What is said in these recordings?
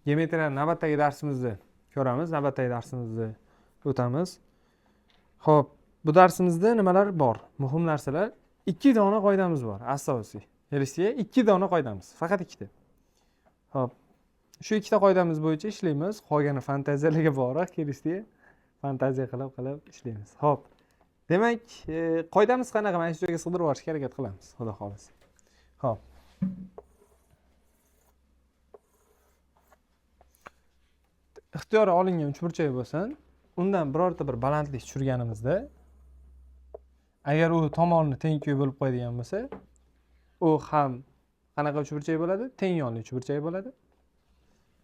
Geometriya navbatdagi darsimizni ko'ramiz, navbatdagi darsimizni o'tamiz. Xo'p, bu darsimizda nimalar bor? Muhim narsalar. 2 dona qoidamiz bor, asosiy. Kelishiga 2 dona qoidamiz, faqat 2 ta. Xo'p, shu 2 ta qoidamiz bo'yicha ishlaymiz. Qolgani fantaziyalarga bog'liq, kelishiga fantaziya qilib ishlaymiz. Xo'p. Demak, qoidamiz qanaqa? Mana shu joyga sig'dirib olishga harakat qilamiz, xudo xolasa. Xo'p. Ixtiyori olingan uchburchak bo'lsin, undan birorta bir balandlik tushirganimizda agar u tomonni teng-ku bo'lib qo'yadigan bo'lsa, u ham qanaqa uchburchak bo'ladi? Teng yonli uchburchak bo'ladi.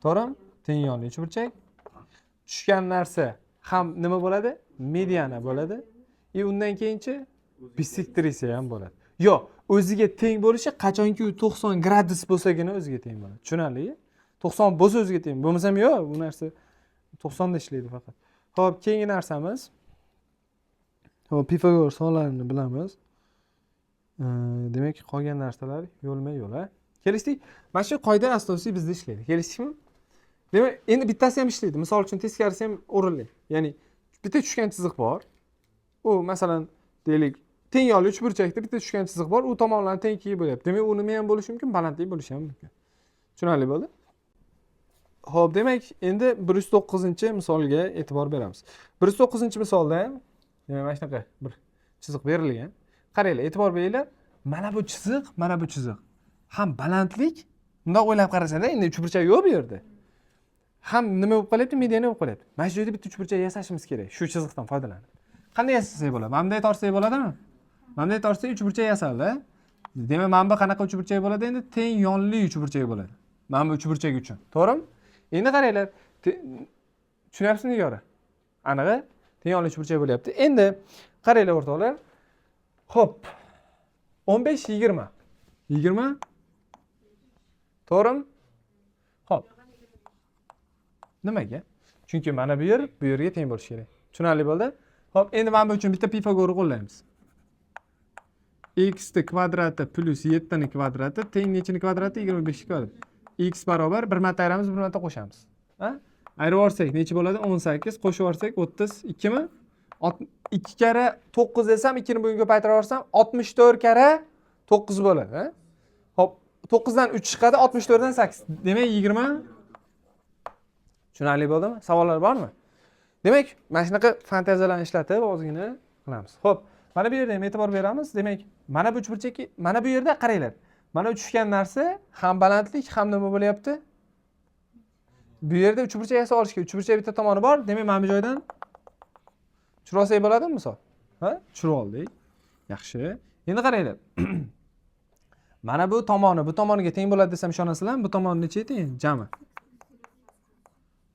To'g'rimi? Teng yonli uchburchak. Tushgan narsa ham nima bo'ladi? Mediana bo'ladi. Undan keyinchi bisektriya ham bo'ladi. Yo'q, o'ziga teng bo'lishi qachonki u 90 gradus bo'lsagina o'ziga teng bo'ladi. Tushunarlimi? 90 bo'lsa o'ziga teng. Bo'lmasa yo'q, bu narsa 90 da ishlaydi faqat. Xo'p, keyingi narsamiz. Xo'p, Pifagor sonlarini bilamiz. Demak, qolgan narsalar yo'lma-yo'l, ha. Kelishdik. Mana shu qoida asosiy bizda ishlaydi. Kelishdikmi? Demak, endi bittasi ham ishlaydi. Misol uchun teskarisi ham o'rinli. Ya'ni bitta tushgan chiziq bor. U masalan, deylik, teng yonli uchburchakda bitta tushgan chiziq bor. U tomonlarni teng ikkiga bo'lyapti. Demak, u nima ham bo'lishi mumkin? Balandlik bo'lishi ham mumkin. Tushunarli bo'ldi? Xo'p, demak, endi 109-misolga e'tibor beramiz. 109-misolda, demak, mana shunaqa bir chiziq berilgan. Qaranglar, e'tibor beringlar. Mana bu chiziq, mana bu chiziq. Ham balandlik, bundoq o'ylab qarasada, endi uchburchak yo'q bu yerda. Ham nima bo'lib qolyapti? Mediana bo'lib qolyapti. Mana shu yerda bitta uchburchak yasashimiz kerak, shu chiziqdan foydalanib. Qanday yasasak bo'ladi? Mana bunday tortsak bo'ladimi? Mana bunday tortsak uchburchak yasaldi. Demak, mana bu qanaqa uchburchak bo'ladi? Endi teng yonli uchburchak bo'ladi. Mana bu uchburchak uchun. To'g'rimi? Endi qaranglar. Tushunyapsizmi yora? Aniq, teng yonli uchburchak bo'lyapti. Endi qaranglar o'rtoqlar. Xo'p. 15 20. 20. To'g'rimi? Xo'p. Nimaga? Chunki mana bu yerga teng bo'lishi kerak. Tushunarli bo'ldi? Xo'p, endi mana bu uchun bitta Pifagorni qo'llaymiz. X ni kvadrati plus 7 ni kvadrati teng nechini kvadrati? 25 kvadrat. X barobar bir marta ayiramiz, bir marta qo'shamiz. Ha? Ayirib olsak necha bo'ladi? 18. Qo'shib olsak 32 mi? 2 kara 9 desam, 2 ni bugun ko'paytirib olsam 64 kara 9 bo'ladi, ha? Xo'p, 9 dan 3 chiqadi, 64 dan 8. Demak 20. Tushunarli bo'ldimi? Savollar bormi? Demak, mana shunaqa fantaziyalarni ishlatib ozgina qilamiz. Xo'p, mana bu yerda ham e'tibor beramiz. Demak, mana bu uchburchakka, mana bu yerda qaranglar. Mana tushgan narsa ham balandlik, ham nima bo'lyapti? Bu yerda uchburchak yasab olishga, uchburchak bitta tomoni bor. Demak, mana bu joydan tushirib olsak bo'ladimi misol? Ha? Tushirib oldik. Yaxshi. Endi qaranglar. Mana bu tomoniga teng bo'ladi desam ishonasizlarmi? Bu tomoni necha teng? Jami.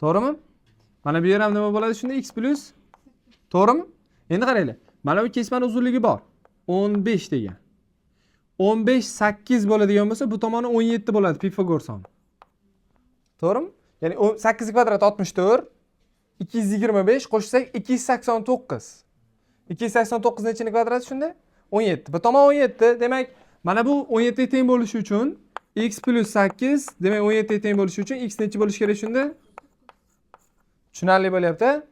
To'g'rimi? Mana bu yer ham nima bo'ladi shunda? X plus. To'g'rimi? Endi qaranglar. Mana bu kesmani uzunligi bor. 15 degan. 15 8 bo'ladigan bo'lsa, bu tomoni 17 bo'ladi Pifagor soni. To'g'rimi? Ya'ni 8 kvadrat 64, 225 qo'shsak 289. 289 nechini kvadrati shunda? 17. Bu tomon 17. Demak, mana bu 17 ga teng bo'lishi uchun x plus 8, demak 17 ga teng bo'lishi uchun x necha bo'lishi kerak shunda? Tushunarli bo'lyapti.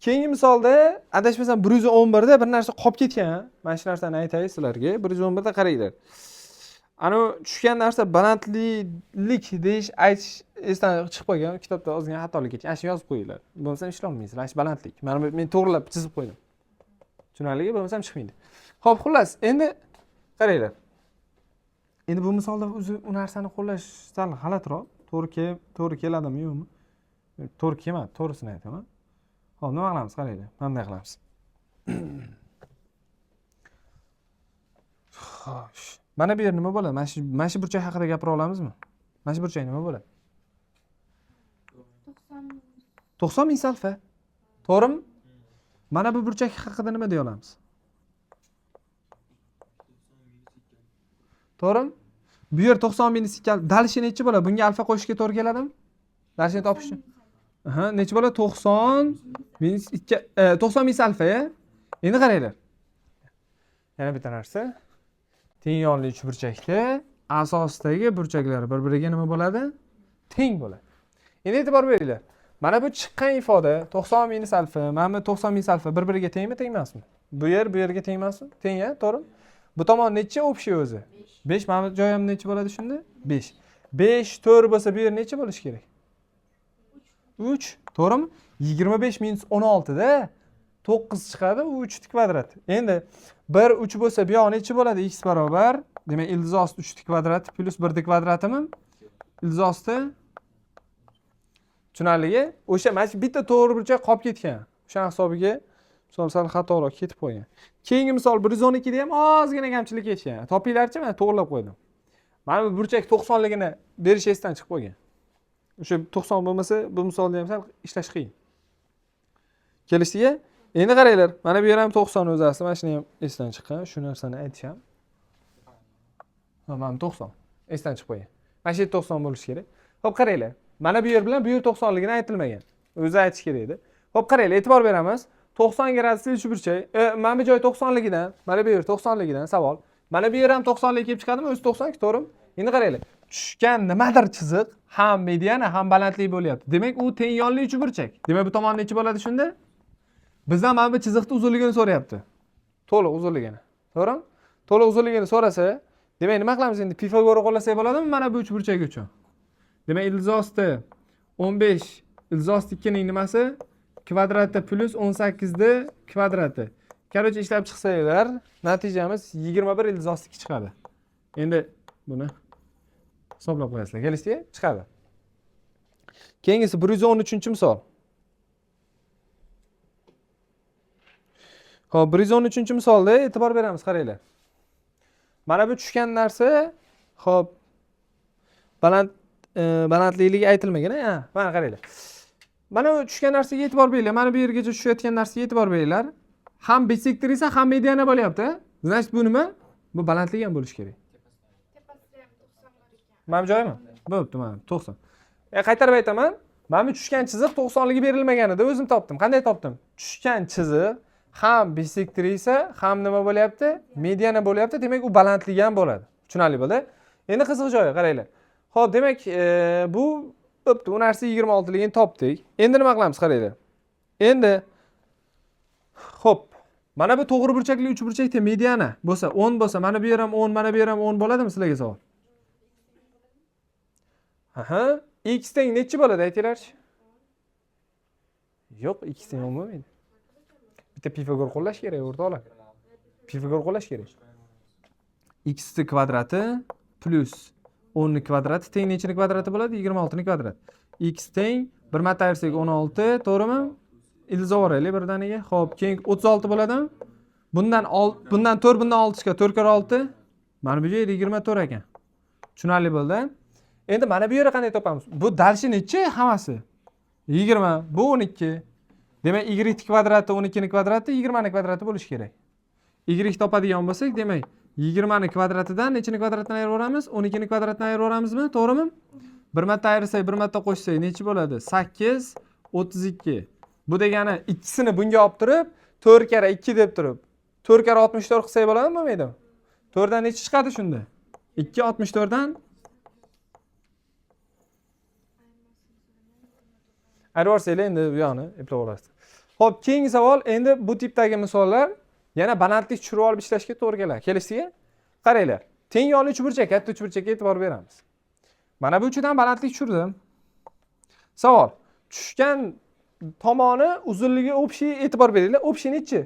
Keyingi misolda adashmasam 111 da bir narsa qolib ketgan. Mana shu narsani aytay sizlarga. 111 da qaranglar. Ana tushgan narsa balandlik deyish aytish esdan chiqib qolgan. Kitobda ozgina xatolik ketgan. Ana shuni yozib qo'yinglar. Bo'lmasa ishlay olmaysizlar. Ana shu balandlik. Mana men to'g'rilab chizib qo'ydim. Tushunarligi bo'lmasa chiqmaydi. Xo'p, xullas, endi qaranglar. Endi bu misolda o'zi u narsani qo'llash sal g'alatiroq. To'g'ri keladimi, yo'qmi? To'g'ri kelmadi, to'g'risini aytaman. Xo'p, nima qilamiz? Qaranglar. Bunday qilamiz. Xo'sh. Mana bu yer nima bo'ladi? Mana shu burchak haqida gapira olamizmi? Mana shu burchak nima bo'ladi? 90 ming salfa. To'g'rimi? Mana bu burchak haqida nima deya olamiz? To'g'rimi? Bu yer 90 ming sekal. Dalishi necha bo'ladi? Bunga alfa qo'shishga to'g'ri keladimi? Dalishini topish uchun. Aha, necha bo'ladi? 90 ming salfa, ya. Endi qaranglar. Yana bitta narsa. Teng yonli uchburchakda asosidagi burchaklar bir-biriga nima bo'ladi? Teng bo'ladi. Endi e'tibor beringlar. Mana bu chiqqan ifoda 90 minus alfa, mana bu 90 minus alfa bir-biriga tengmi, teng emasmi? Bu yerga teng emasmi? Teng-a, to'g'rimi? Bu tomon necha общий o'zi? 5. Mana bu joy ham necha bo'ladi shunda? 5. 5 4 bo'lsa bu yer necha bo'lishi kerak? 3, to'g'rimi? 25 minus 16 da 9 chiqadi, u 3 kvadrat. Endi 1 3 bo'lsa bu yoq necha bo'ladi? X barobar, demak ildiz osti 3 kvadrat plus 1 kvadratimi? Ildiz osti tushunarligi? O'sha mana shu bitta to'g'ri burchak qolib ketgan. O'sha hisobiga sal xatolar ketib qolgan. Keyingi misol 112 da ham ozgina kamchilik ketgan. Topinglarchi, men to'g'rilab qo'ydim. Mana bu burchak 90 ligini berish esdan chiqib qolgan. O'sha 90 bo'lmasa, bu misolda ham sal ishlash qiyin. Kelishdiki, endi qaranglar. Mana bu yer ham 90 o'zi asli, mana shuni ham esdan chiqqan. Shu narsani aytisham. Mana 90 esdan chiqib qolgan. Mana shu 90 bo'lishi kerak. Xo'p, qaranglar. Mana bu yer bilan bu yer 90 ligini aytilmagan. O'zi aytish kerak edi. Xo'p, qaranglar, e'tibor beramiz. 90 gradusli uch burchak. Mana bu joy 90 ligidan, mana bu yer 90 ligidan savol. Mana bu yer ham 90 lik kelib chiqadimi? O'zi 90, to'g'rimi? Endi qaranglar. Tushgan nimadir chiziq ham mediana ham balandlik bo'lyapti. Demak, u teng yonli uch burchak. Demak, bu tomon necha bo'ladi shunda? Bizdan mana bu chiziqning uzunligini so'rayapti. To'liq uzunligini. To'g'rimi? To'liq uzunligini so'rasa, demak nima qilamiz endi? Pifagorni qo'llasak bo'ladimi mana bu uch burchak uchun? Demak, ildiz osti 15, ildiz osti 2 ning nimasi? Kvadrati plus 18 ni kvadrati. Короче, ishlab chiqsanglar, natijamiz 21 ildiz osti 2 chiqadi. Endi buni hisoblab qo'yasizlar. Kelishdiki, chiqadi. Keyingisi 113-misol. Xo'p, 113-misolda e'tibor beramiz, qaranglar. Mana bu tushgan narsa, xo'p, balandlikligi aytilmagan, ha? Mana qaranglar. Mana bu tushgan narsaga e'tibor beringlar. Mana bu yergacha tushayotgan narsaga e'tibor beringlar. Ham bisektor esa ham mediana bo'lyapti. Значит, bu nima? Bu balandlik ham bo'lishi kerak. Mana bu joymi? Bo'pti, mana 90. Qaytarib aytaman. Mana bu tushgan chiziq 90 ligi berilmagan edi, o'zim topdim. Qanday topdim? Tushgan chiziq ham bisektor esa ham nima bo'lyapti? Mediana bo'lyapti. Demak, u balandligi ham bo'ladi. Tushunarli bo'ldi? Endi qiziq joyi qaranglar. Xo'p, demak, bu bo'pti. Bu narsa 26 ligini topdik. Endi nima qilamiz, qaranglar. Endi xo'p, mana bu to'g'ri burchakli uch burchakda mediana bo'lsa, 10 bo'lsa, mana bu yer ham 10, mana bu yer ham 10 bo'ladimi sizlarga savol? Aha, x teng necha bo'ladi, aytinglarchi? Yo'q, x teng 10 bo'lmaydi. Bitta Pifagor qo'llash kerak, o'rtoqlar. Pifagor qo'llash kerak. X kvadrati plus 10 ni kvadrati teng nechini kvadrati bo'ladi? 26 ni kvadrati. X teng 1 marta ayirsak 16, to'g'rimi? Ildiz oboraylik birdaniga. Xo'p, keyin 36 bo'ladimi? Bundan 4, bundan 6 chiqadi. 4 kar 6. Mana bu yer 24 ekan. Tushunarli bo'ldi? Endi mana bu yerni qanday topamiz? Bu dalshi nechi hammasi? 20, bu 12. Demak, y kvadrati 12 ni kvadrati 20 ni kvadrati bo'lishi kerak. Y topadigan bo'lsak, demak, 20 ni kvadratidan nechini kvadratdan ayirib olamiz? 12 ni kvadratdan ayirib olamizmi? To'g'rimi? 1 marta ayirsak, 1 marta qo'shsak nechi bo'ladi? 8, 32. Bu degani ikkisini bunga olib turib, 4 kara 2 deb turib, 4 kara 64 qilsak bo'ladimi, bo'lmaydimi? 4 dan nechi chiqadi shunda? 2 64 dan ayirib olsanglar endi bu yoqni eplab olasiz. Xo'p, keyingi savol, endi bu tipdagi misollar yana balandlik tushirib olib ishlashga to'g'ri keladi. Kelishdiki, qaranglar. Teng yonli uchburchak, katta uchburchakka e'tibor beramiz. Mana bu uchidan balandlik tushirdim. Savol, tushgan tomoni uzunligi общий e'tibor beringlar. Общий nechi?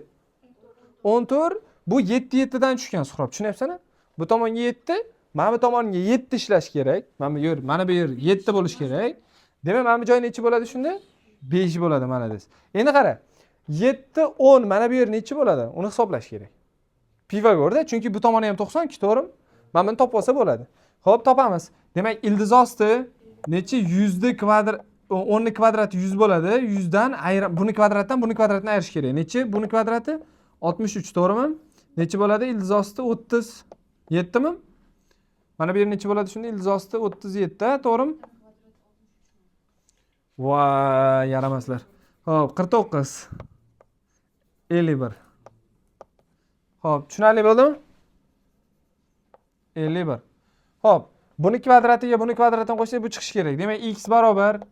14. Bu 7 dan tushgan Suhrob. Tushunyapsizmi? Bu tomonga 7, mana bu tomonga 7 ishlash kerak. Mana bu yer 7 bo'lish kerak. Demak, mana bu joy nechi bo'ladi shunda? 5 bo'ladi mana desiz. Endi qara. 7, 10 mana bu yer nechi bo'ladi? Uni hisoblash kerak. Pifagorda, chunki bu tomoni ham 90, to'g'rimi? Mana buni topib olsa bo'ladi. Xo'p, topamiz. Demak, ildiz osti nechi? 100 ni kvadrat 10 ni kvadrati 100 bo'ladi. 100 dan buni kvadratdan buni kvadratini ayirish kerak. Nechi? Buni kvadrati 63, to'g'rimi? Nechi bo'ladi? Ildiz osti 37 mi? Mana bu yer nechi bo'ladi shunda? Ildiz osti 37, to'g'rimi? Voy, yaramaslar. Xo'p, 49. 51. Xo'p, tushunarli bo'ldimi? 51. Xo'p, buni kvadratiga buni kvadratdan qo'shsak bu chiqishi kerak. Demak, x barobar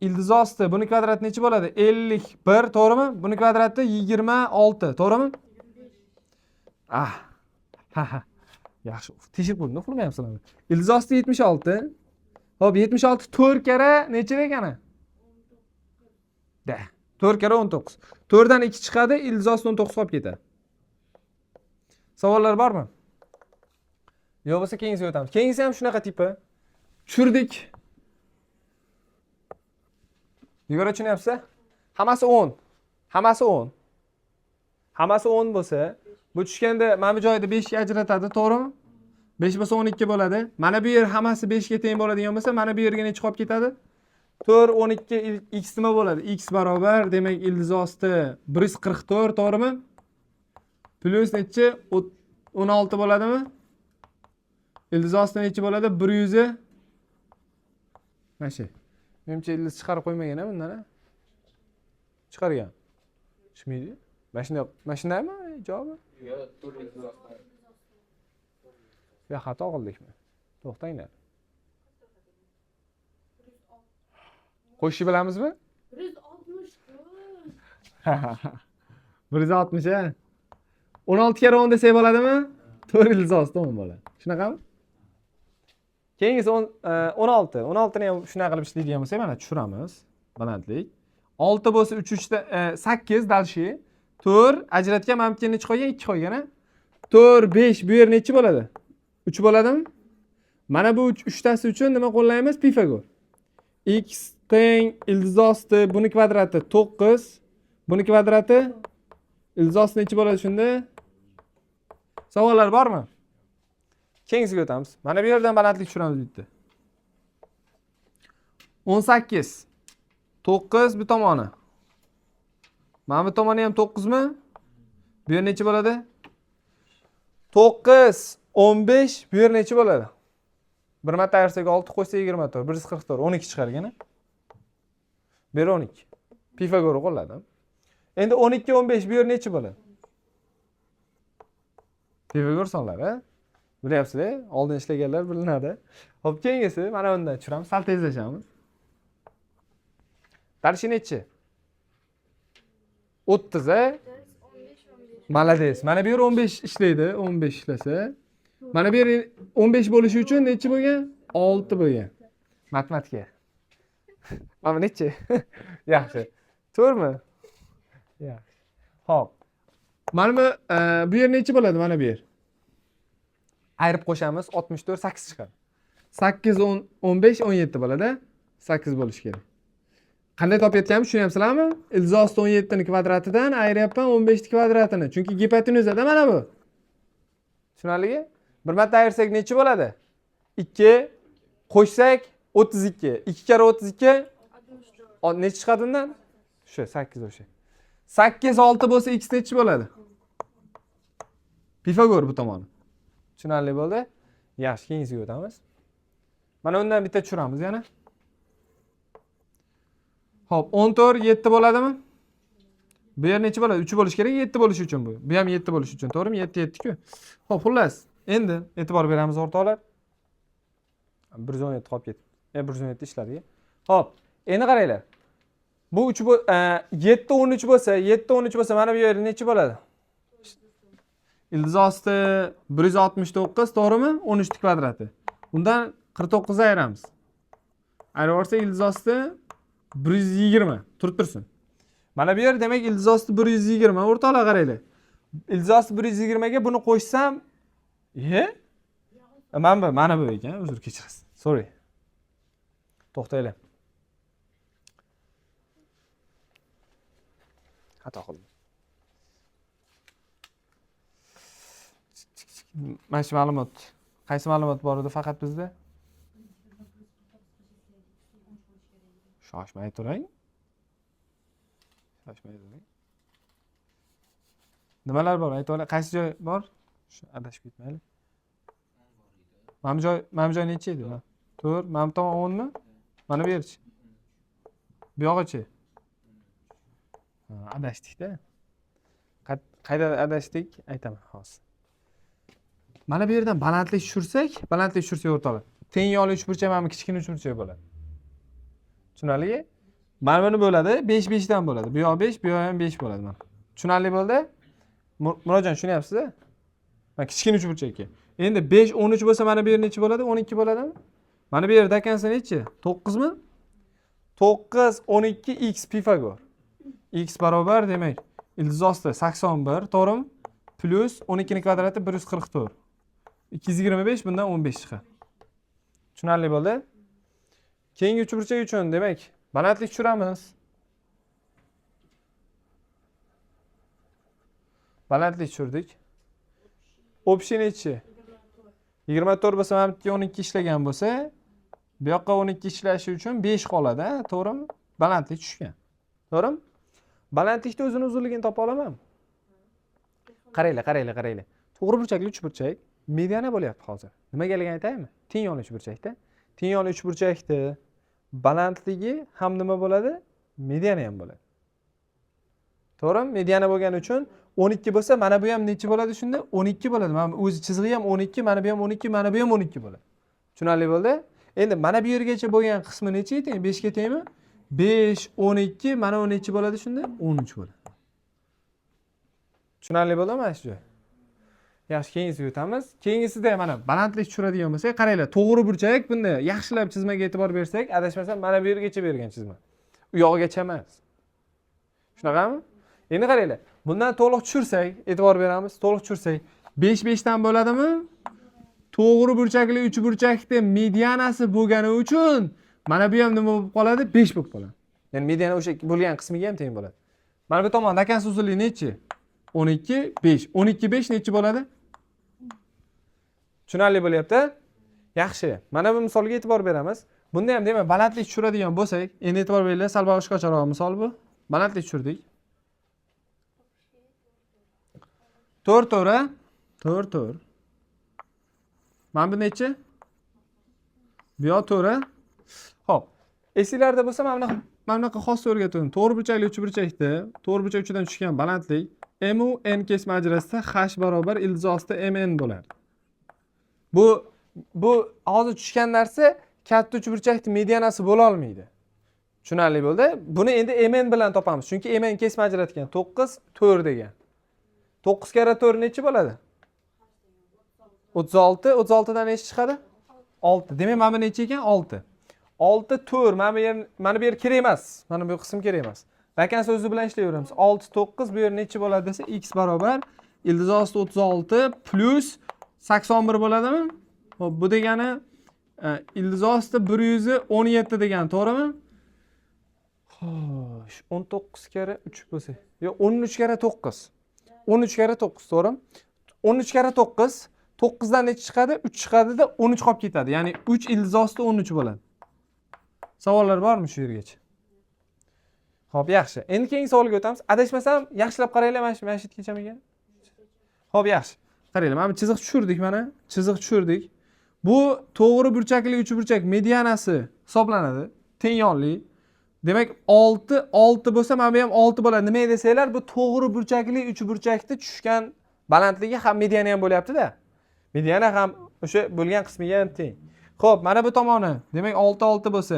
ildiz osti buni kvadrati necha bo'ladi? 51, to'g'rimi? Buni kvadrati 26, to'g'rimi? Ah. Ha ha. Yaxshi. Tekshirib ko'ring, uxlamayapsizlarmi? Ildiz osti 76. Xo'p, 76 4 karra necha ekani? Da. 4 karra 19. 4 dan 2 chiqadi, ildiz osti 19 qolib ketadi. Savollar bormi? Yo'q bo'lsa keyingisiga o'tamiz. Keyingisi ham shunaqa tipi. Tushirdik. Nega tushunyapsiz? Hammasi 10. Hammasi 10. Hammasi 10 bo'lsa, bu tushganda mana bu joyda 5 ga ajratadi, to'g'rimi? 5 bo'lsa 12 bo'ladi. Mana bu yer hammasi 5 ga teng bo'ladigan bo'lsa, mana bu yerga necha qolib ketadi? 4 12 x nima bo'ladi? X barobar, demak ildiz osti 144, to'g'rimi? Plus necha? 16 bo'ladimi? Ildiz osti necha bo'ladi? 100. Mana shu. Menimcha ildiz chiqarib qo'ymagan-a bundan, ha? Chiqargan. Tushmaydi. Mana shundaymi javobi? Ya xato qildikmi? To'xtanglar. Qo'shib bilamizmi? 160 ha. 16 kere 10 desak bo'ladimi? 4 ildiz osti 10 bo'ladi. Shunaqami? Keyingisi 16. 16 ni ham shunaqa qilib ishlaydigan bo'lsak, mana tushiramiz. Balandlik. 6 bo'lsa 3 3da 8 dalshi. 4 ajratgan mana bu necha qolgan? 2 qolgan, ha? 4 5 bu yer necha bo'ladi? 3 bo'ladimi? Mana bu 3 tasi uchun nima qo'llaymiz? Pifagor. X teng ildiz osti buni kvadrati 9. Buni kvadrati ildiz osti necha bo'ladi shunda? Savollar bormi? Keyingisiga o'tamiz. Mana bu yerdan balandlik tushiramiz bitta. 18 9 bu tomoni. Mana bu tomoni ham 9 mi? Bu yer necha bo'ladi? 9 15 bu yer necha bo'ladi? 1 marta ayirsak 6 qo'ysa 24, 144, 12 chiqargan. Bu yer 12. Pifagor qo'lladim. Endi 12 15 bu yer necha bo'ladi? Pifagor sonlari, ha? Bilyapsizlar, oldin ishlaganlar bilinadi. Xo'p, keyingisi mana bundan tushiramiz, sal tezlashamiz. Darshi nechi? 30 a? Malades. Mana bu yer 15 ishlaydi, 15 ishlasa. Mana bu yer 15 bo'lishi uchun nechi bo'lgan? 6 bo'lgan. Matematika. Mana nechi? Yaxshi. To'g'rimi? Yaxshi. Xo'p. Mana bu yer nechi bo'ladi mana bu yer? Ayirib qo'shamiz, 64 8 chiqadi. 8 10 15 17 bo'ladi. 8 bo'lishi kerak. Qanday topayotganimizni tushunyapsizlarmi? Ildiz osti 17 ni kvadratidan ayiryapman 15 ni kvadratini. Chunki gipotenuzada mana bu. Tushunarligi? Bir marta ayirsak necha bo'ladi? 2 qo'shsak 32. 2 kere 32 necha chiqadi undan? Shu 8 o'sha. 8 6 bo'lsa x necha bo'ladi? Pifagor bu tomoni. Tushunarli bo'ldi? Yaxshi, keyingisiga o'tamiz. Mana undan bitta tushiramiz yana. Xo'p, 14 7 bo'ladimi? Bu yer necha bo'ladi? 3 bo'lishi kerak, 7 bo'lishi uchun bu. Bu ham 7 bo'lishi uchun, to'g'rimi? 7 7 ku. Xo'p, xullas, endi e'tibor beramiz o'rtoqlar. 117 qolib ketdi. 117 ishladi. Xo'p, endi qaranglar. Bu 3 7 13 bo'lsa, 7 13 bo'lsa, mana bu yer necha bo'ladi? Ildiz osti 169, to'g'rimi? 13 ni kvadrati. Undan 49 ayiramiz. Ayirib olsak ildiz osti 120 turib tursin. Mana bu yer demak ildiz osti 120. O'rtoqlar qaranglar. Ildiz osti 120 ga buni qo'shsam, mana bu ekan, uzr kechirasiz. Sorry. To'xtaylar. Xato qildim. Mana shu ma'lumot. Qaysi ma'lumot bor edi faqat bizda? Shoshmay turing. Shoshmay turing. Nimalar bor? Aytinglar, qaysi joy bor? Shu adashib ketmaylik. Mana bu joy necha edi? To'g'ri, mana bu tomon 10 mi? Mana bu yerchi. Bu yog'ichi. Adashdik-da. Qayda adashdik? Aytaman hozir. Mana bu yerdan balandlik tushirsak o'rtoqlar. Teng yonli uchburchak mana kichkina uchburchak bo'ladi. Tushunarligi? Mana buni bo'ladi, 5 5 dan bo'ladi. Bu yoq 5, bu yoq ham 5 bo'ladi mana. Tushunarli bo'ldi? Murodjon, tushunyapsiz-a? Mana kichkina uchburchakka. Endi 5 13 bo'lsa mana bu yer necha bo'ladi? 12 bo'ladimi? Mana bu yerda ekansa nechi? 9 mi? 9 12 x Pifagor. X barobar demak, ildiz osti 81, to'g'rimi? Plus 12 ning kvadrati 144. 225 bundan 15 chiqadi. Tushunarli bo'ldi? Keyingi uchburchak uchun demak, balandlik tushiramiz. Balandlik tushirdik. Общий nechi? 24 bo'lsa, mana bu 12 ishlagan bo'lsa, bu yoqqa 12 ishlashi uchun 5 qoladi, to'g'rimi? Balandlik tushgan. To'g'rimi? Balandlikda o'zini uzunligini topa olamanmi? Qaranglar. To'g'ri burchakli uchburchak mediana bo'lyapti hozir. Nimagaligini aytaymi? Teng yonli uchburchakda. Teng yonli uchburchakda balandligi ham nima bo'ladi? Mediana ham bo'ladi. To'g'rimi? Mediana bo'lgani uchun 12 bo'lsa, mana bu ham necha bo'ladi shunda? 12 bo'ladi. Mana o'zi chizig'i ham 12, mana bu ham 12, mana bu ham 12 bo'ladi. Tushunarli bo'ldi? Endi mana bu yergacha bo'lgan qismi necha teng? 5 ga tengmi? 5, 12, mana bu necha bo'ladi shunda? 13 bo'ladi. Tushunarli bo'ldimi mana shu joy? Yaxshi, keyingisiga o'tamiz. Keyingisida mana balandlik tushiradigan bo'lsak, qaranglar, to'g'ri burchak bunda yaxshilab chizmaga e'tibor bersak, adashmasam mana bu yergacha bergan chizma. U yog'igacha emas. Shunaqami? Endi qaranglar, bundan to'liq tushirsak, e'tibor beramiz. To'liq tushirsak, 5 5 dan bo'ladimi? To'g'ri burchakli uchburchakda medianasi bo'lgani uchun mana bu ham nima bo'lib qoladi? 5 bo'lib qoladi. Ya'ni mediana o'sha bo'lgan qismiga ham teng bo'ladi. Mana bu tomonda akansi uzunligi nechi? 12 5. 12 5 nechi bo'ladi? Tushunarli bo'lyapti? Yaxshi. Mana bu misolga e'tibor beramiz. Bunda ham demak balandlik tushiradigan bo'lsak, endi e'tibor beringlar, sal boshqacharoq misol bu. Balandlik tushirdik. 4 to'ra. 4. Mana bu nechi? Bu yoq to'ra. Xo'p. Esinglarda bo'lsa mana bunaqa xos o'rgatdim. To'g'ri burchakli uchburchakda, to'g'ri burchak uchidan tushgan balandlik m u n kesma ajratsa h barobar ildiz osti mn bo'ladi. Bu hozir tushgan narsa katta uchburchakning medianasi bo'la olmaydi. Tushunarli bo'ldi? Buni endi mn bilan topamiz. Chunki mn kesma ajratgan 9 4 degan. 9 kara 4 nechi bo'ladi? 36. 36 dan nechi chiqadi? 6. Demak, mana bu necha ekan? 6. 6 4. Mana bu yer kerak emas. Mana bu qism kerak emas. Rakam so'zi bilan ishlayveramiz. 6 9 bu yer necha bo'ladi desa, x barobar ildiz osti 36 plus 81 bo'ladimi? Xo'p, bu degani ildiz osti 117 degani, to'g'rimi? Xo'sh, 19 kara 3 bo'lsa, yo'q, 13 kara 9. 13 kara 9, to'g'rimi? 13 kara 9, 9 dan necha chiqadi? 3 chiqadi-da 13 qolib ketadi. Ya'ni 3 ildiz osti 13 bo'ladi. Savollar bormi shu yergacha? Xo'p, yaxshi. Endi keyingi savolga o'tamiz. Adashmasam, yaxshilab qaranglar, mana shu yergacha ekan. Xo'p, yaxshi. Qaranglar, mana bu chiziq tushirdik mana. Chiziq tushirdik. Bu to'g'ri burchakli uchburchak medianasi hisoblanadi. Teng yonli. Demak, 6 6 bo'lsa, mana bu ham 6 bo'ladi. Nima desanglar, bu to'g'ri burchakli uchburchakda tushgan balandligi ham mediana ham bo'lyapti-da. Mediana ham o'sha bo'lgan qismiga ham teng. Xo'p, mana bu tomoni, demak 6 6 bo'lsa,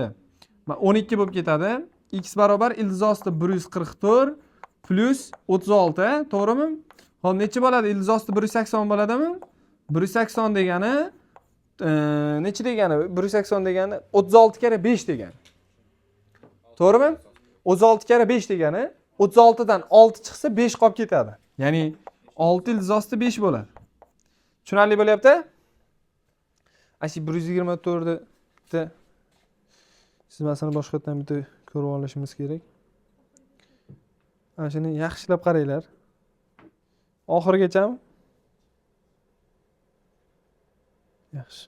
12 bo'lib ketadi. X barobar ildiz osti 144 plus 36, to'g'rimi? Xo'p, necha bo'ladi? Ildiz osti 180 bo'ladimi? 180 degani necha degani? 180 degani 36 kara 5 degani. To'g'rimi? 36 kara 5 degani 36 dan 6 chiqsa 5 qolib ketadi. Ya'ni 6 ildiz osti 5 bo'ladi. Tushunarli bo'lyapti? Ashi 124 da chizmasini boshqatdan bitta ko'rib olishimiz kerak. Ana shuni yaxshilab qaranglar. Oxirigacha. Yaxshi.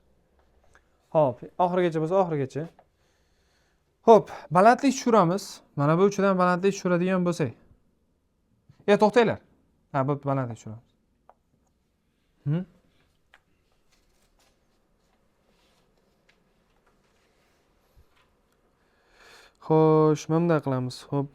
Xo'p, oxirigacha bo'lsa oxirigacha. Xo'p, balandlik tushiramiz. Mana bu uchidan balandlik tushiradigan bo'lsak. To'xtanglar. Ha, bo'pti, balandlik tushiramiz. Xo'sh, mana bunday qilamiz. Xo'p.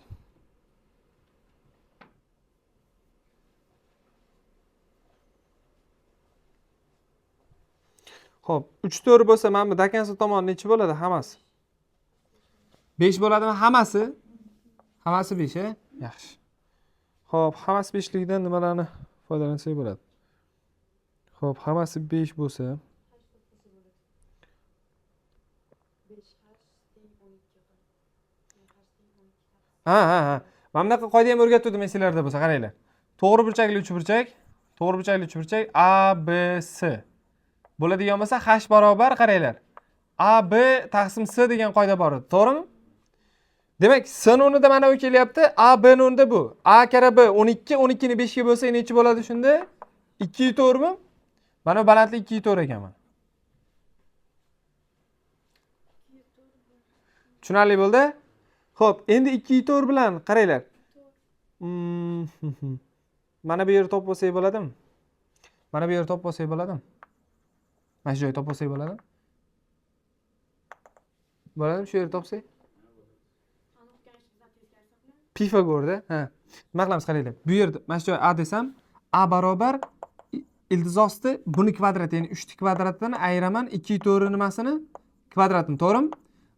Xo'p, 3 4 bo'lsa, mana bu dakansi tomoni necha bo'ladi hammasi? 5 bo'ladimi hammasi? Hammasi 5, yaxshi. Xo'p, hammasi 5ligidan nimalarni foydalansak bo'ladi? Xo'p, hammasi 5 bo'lsa, ha. Mana bunaqa qoida ham o'rgatdim men sizlarda bo'lsa, qaranglar. To'g'ri burchakli uchburchak, to'g'ri burchakli uchburchak A, B, S bo'ladigan bo'lsa, h barobar qaranglar. A, B taqsim S degan qoida bor edi, to'g'rimi? Demak, S o'rnida mana bu kelyapti, A, B o'rnida bu. A kara B 12, 12 ni 5 ga bo'lsa necha bo'ladi shunda? 2/4 mi? Mana bu balandlik 2/4 ekan mana. Tushunarli bo'ldi? Xo'p, endi 2/4 bilan qaranglar. Mana bu yerni topib olsak bo'ladimi? Mana bu yerni topib olsak bo'ladimi? Mana shu joyni topib olsak bo'ladimi? Bo'ladimi shu yerni topsak? Pifagorda, ha. Nima qilamiz qaranglar. Bu yerda mana shu joy A desam, A barobar ildiz osti buni kvadrati, ya'ni 3 ni kvadratdan ayiraman 2/4 nimasini? Kvadratini, to'g'rimi?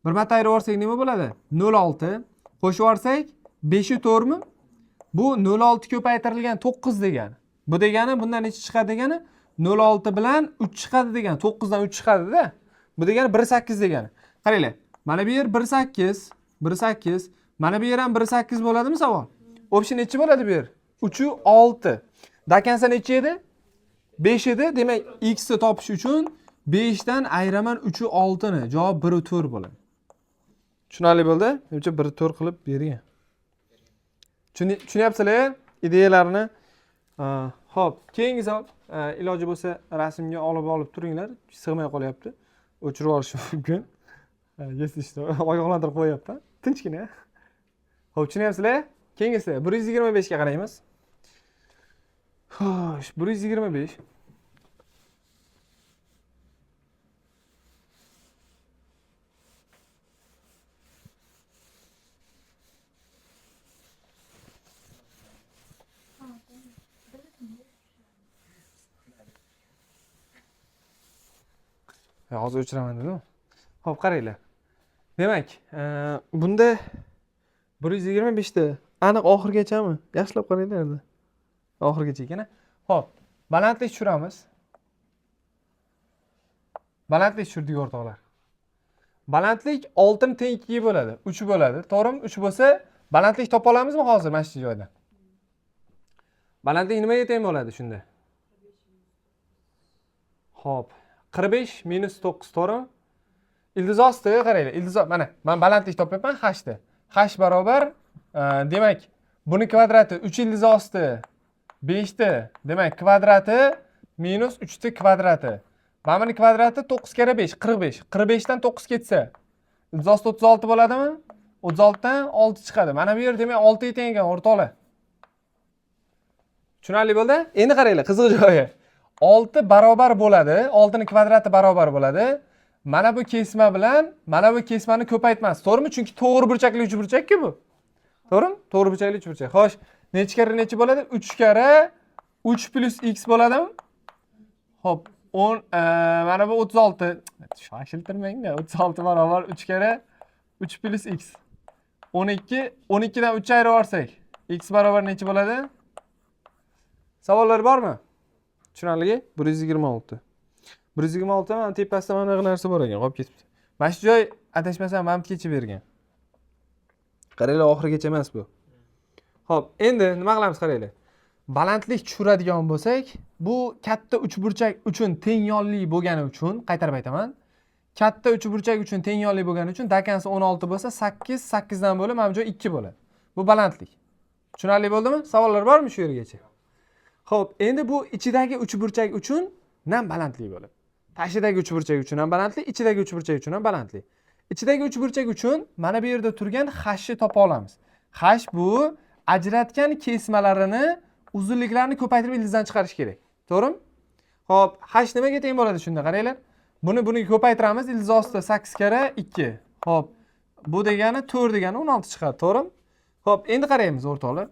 Bir marta ayirib olsak nima bo'ladi? 0,6 qo'shib olsak 5/4 mi? Bu 0,6 ko'paytirilgan 9 degani. Bu degani bundan necha chiqadi degani? 0,6 bilan 3 chiqadi degani. 9 dan 3 chiqadi-da. Bu degani 1,8 degani. Qaranglar. Mana bu yer 1,8, 1,8. Mana bu yer ham 1,8 bo'ladimi savol? O'pshi necha bo'ladi bu yer? 3,6. Dakansa necha edi? 5 edi. Demak, x ni topish uchun 5 dan ayiraman 3,6 ni. Javob 1/4 bo'ladi. Tushunarli bo'ldi? Menimcha 1/4 qilib bergan. Tushunyapsizlar ideyalarni? Xo'p, keyingi savol, iloji bo'lsa rasmga olib turinglar. Sig'may qolyapti. O'chirib olishim mumkin. Yesishdi. Oyoqlantirib qo'yapti. Tinchgina. Xo'p, tushunyapsizlar? Keyingisi 125 ga qaraymiz. Xo'sh, 125. Hozir o'chiraman dedim. Xo'p, qaranglar. Demak, bunda 125 da aniq oxirgachami? Yaxshilab qaranglar endi. Oxirgacha ekan. Xo'p, balandlik tushiramiz. Balandlik tushirdik o'rtoqlar. Balandlik 6 ni teng 2 ga bo'ladi. 3 bo'ladi. To'g'rimi? 3 bo'lsa, balandlik topa olamizmi hozir mana shu joyda? Balandlik nimaga teng bo'ladi shunda? Xo'p, 45 minus 9, to'g'rimi? Ildiz ostiga qaranglar. Ildiz mana men balandlik topyapman h da. H barobar demak, buni kvadrati 3 ildiz osti 5 da. Demak, kvadrati minus 3 ni kvadrati. Mana buni kvadrati 9 kara 5, 45. 45 dan 9 ketsa, ildiz osti 36 bo'ladimi? 36 dan 6 chiqadi. Mana bu yer demak 6 ga teng ekan o'rtoqlar. Tushunarli bo'ldi? Endi qaranglar, qiziq joyi. 6 barobar bo'ladi. 6 ni kvadrati barobar bo'ladi. Mana bu kesma bilan mana bu kesmani ko'paytmas. To'g'rimi? Chunki to'g'ri burchakli uchburchak-ku bu. To'g'rimi? To'g'ri burchakli uchburchak. Xo'sh, necha kara necha bo'ladi? 3 kara 3 plus x bo'ladimi? Xo'p, 10 mana bu 36. Shoshiltirmang-da. 36 barobar 3 kara 3 plus x. 12, 12 dan 3 ayirib olsak, x barobar necha bo'ladi? Savollar bormi? Tushunarligi? 126. 126 mana tepasida mana bunaqa narsa bor ekan, qolib ketibdi. Mana shu joy adashmasam mamtgacha bergan. Qaranglar, oxirigacha emas bu. Xo'p, endi nima qilamiz qaranglar. Balandlik tushiradigan bo'lsak, bu katta uchburchak uchun teng yonli bo'lgani uchun, qaytarib aytaman. Katta uchburchak uchun teng yonli bo'lgani uchun dakansi 16 bo'lsa, 8, 8 dan bo'lib mana bu joy 2 bo'ladi. Bu balandlik. Tushunarli bo'ldimi? Savollar bormi shu yergacha? Xo'p, endi bu ichidagi uchburchak uchun ham balandlik bo'ladi. Tashidagi uchburchak uchun ham balandlik, ichidagi uchburchak uchun ham balandlik. Ichidagi uchburchak uchun mana bu yerda turgan h ni topa olamiz. H bu ajratgan kesmalarini, uzunliklarini ko'paytirib ildizdan chiqarish kerak. To'g'rimi? Xo'p, h nimaga teng bo'ladi shunda qaranglar. Buni ko'paytiramiz, ildiz ostida 8 kara 2. Xo'p, bu degani 4 degani 16 chiqadi, to'g'rimi? Xo'p, endi qaraymiz o'rtoqlar.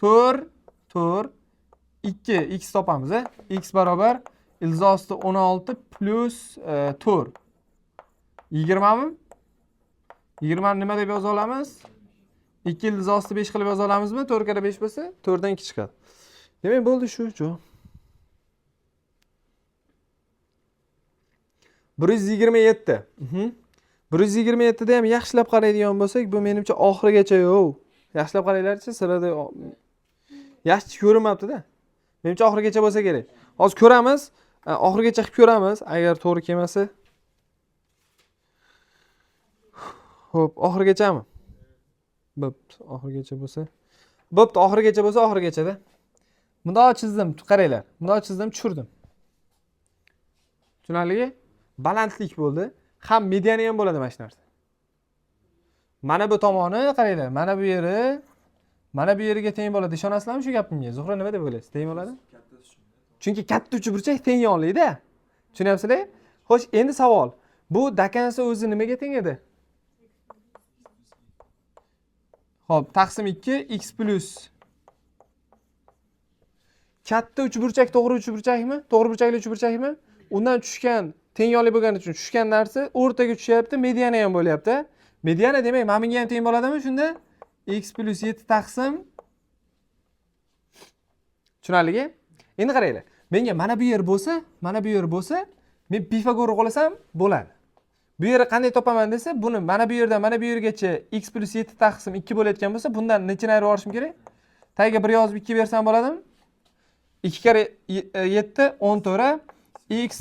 4 2 x topamiz, x barobar ildiz osti 16 plus 4. 20 mi? 20 ni nima deb yoza olamiz? 2 ildiz osti 5 qilib yoza olamizmi? 4 kara 5 bo'lsa 4 dan 2 chiqadi. Demak, bo'ldi shu. 127. 127 da ham yaxshilab qaraydigan bo'lsak, bu menimcha oxirigacha yo'q. Yaxshilab qaranglar-chi, sirada yaxshi ko'rinmabdi-da. Menimcha oxirigacha bo'lsa kerak. Hozir ko'ramiz, oxirigacha qilib ko'ramiz, agar to'g'ri kelmasa. Xo'p, oxirigachami? Bo'pti, oxirigacha bo'lsa. Bo'pti, oxirigacha bo'lsa oxirigacha-da. Bundoq chizdim, qaranglar. Bundoq chizdim, tushirdim. Tushunarligi? Balandlik bo'ldi. Ham mediani ham bo'ladi mana shu narsa. Mana bu tomoni qaranglar. Mana bu yeriga teng bo'ladi. Ishonasizlarmi shu gapimga? Zuhra nima deb o'ylaysiz? Teng bo'ladi? Chunki katta uchburchak teng yonli-da. Tushunyapsizlar? Xo'sh, endi savol. Bu dakansa o'zi nimaga teng edi? Xo'p, taqsim 2 x plus katta uchburchak to'g'ri uchburchakmi? To'g'ri burchakli uchburchakmi? Undan tushgan teng yonli bo'lgani uchun tushgan narsa o'rtaga tushyapti, mediana ham bo'lyapti. Mediana demak, mana bunga ham teng bo'ladimi shunda? X plus 7 taqsim. Tushunarligi? Endi qaranglar. Menga mana bu yer bo'lsa, men Pifagorni qo'lasam bo'ladi. Bu yerni qanday topaman desa, buni mana bu yerdan mana bu yergacha x plus 7 taqsim 2 bo'layotgan bo'lsa, bundan nechini ayirib olishim kerak? Tagiga 1 yozib 2 bersam bo'ladimi? 2 kare 7 14 x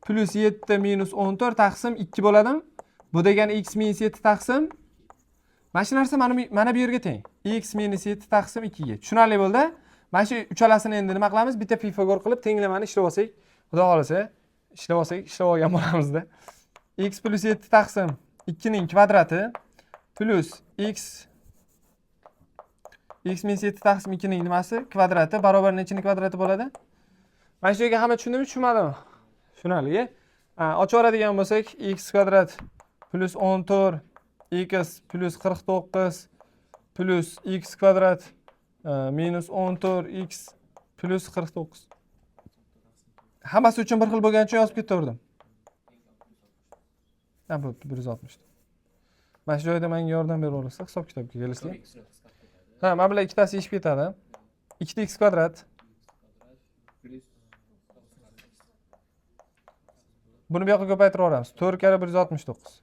plus 7 minus 14 taqsim 2 bo'ladimi? Bu degani x minus 7 taqsim. Mana shu narsa mana bu yerga teng. X minus 7 taqsim 2 ga. Tushunarli bo'ldi? Mana shu uchalasini endi nima qilamiz? Bitta Pifagor qilib tenglamani ishlab olsak, xudo xolasa, ishlab olgan bo'lamizda. X plus 7 taqsim 2 ning kvadrati plus x minus 7 taqsim 2 ning nimasi? Kvadrati barobar nechining kvadrati bo'ladi? Mana shu yerga hamma tushundimi, tushunmadimi? Tushunarli. Ochib oladigan bo'lsak, x kvadrat plus 14 x plus 49 plus x kvadrat minus 14 x plus 49. Hammasi uchun bir xil bo'lgani uchun yozib ketaverdim. Ha, bu 160. Mana shu joyda menga yordam berib olasiz, hisob kitobga kelishdi. Ha, mana bular ikkitasi yechib ketadi. 2x kvadrat. Buni bu yoqqa ko'paytirib yuboramiz. 4 kare 169.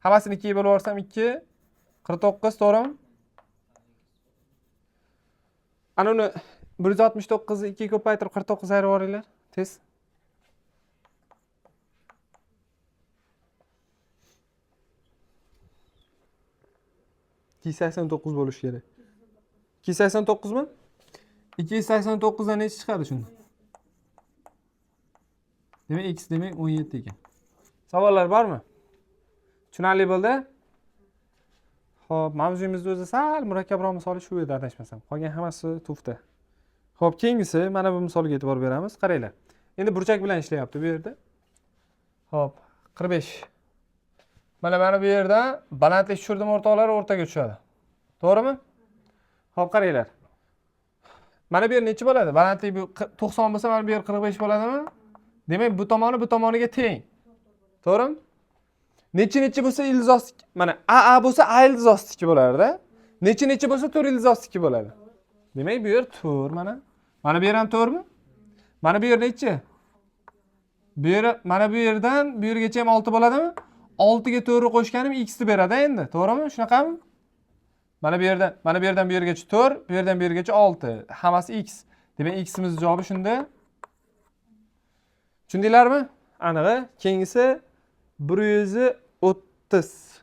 Hammasini 2 ga bo'lib yuborsam 2 49, to'g'rimi? Ana uni 169 ni 2 ga ko'paytirib 49 ayirib yuboringlar. Tez. $289 bo'lishi kerak. 289 mi? 289 dan nechi chiqadi shunda? Demak, x demak 17 ekan. Savollar bormi? Tushunarli bo'ldi? Xo'p, mavzuyimizning o'zi sal murakkabroq misoli shu edi adashmasam. Qolgan hammasi tufta. Xo'p, keyingisi mana bu misolga e'tibor beramiz. Qaranglar. Endi burchak bilan ishlayapti bu yerda. Xo'p, 45. Mana bu yerda balandlik tushirdim, o'rtoqlar o'rtaga tushadi. To'g'rimi? Xo'p, qaranglar. Mana bu yer necha bo'ladi? Balandlik bu 90 bo'lsa, mana bu yer 45 bo'ladimi? Demak, bu tomoniga teng. To'g'rimi? Necha bo'lsa ildiz osti, mana a bo'lsa a ildiz osti 2 bo'lardi. Necha bo'lsa 4 ildiz osti 2 bo'ladi. Demak, bu yer 4 mana. Mana bu yer ham 4 mi? Mana bu yer necha? Bu yer mana bu yerdan bu yergacha ham 6 bo'ladimi? 6 ga 4 ni qo'shganim x ni beradi endi. To'g'rimi? Shunaqami? Mana bu yerdan bu yergacha 4, bu yerdan bu yergacha 6. Hammasi x. Demak, x imiz javobi shunda. Tushundinglarmi? Anig'i. Keyingisi 130.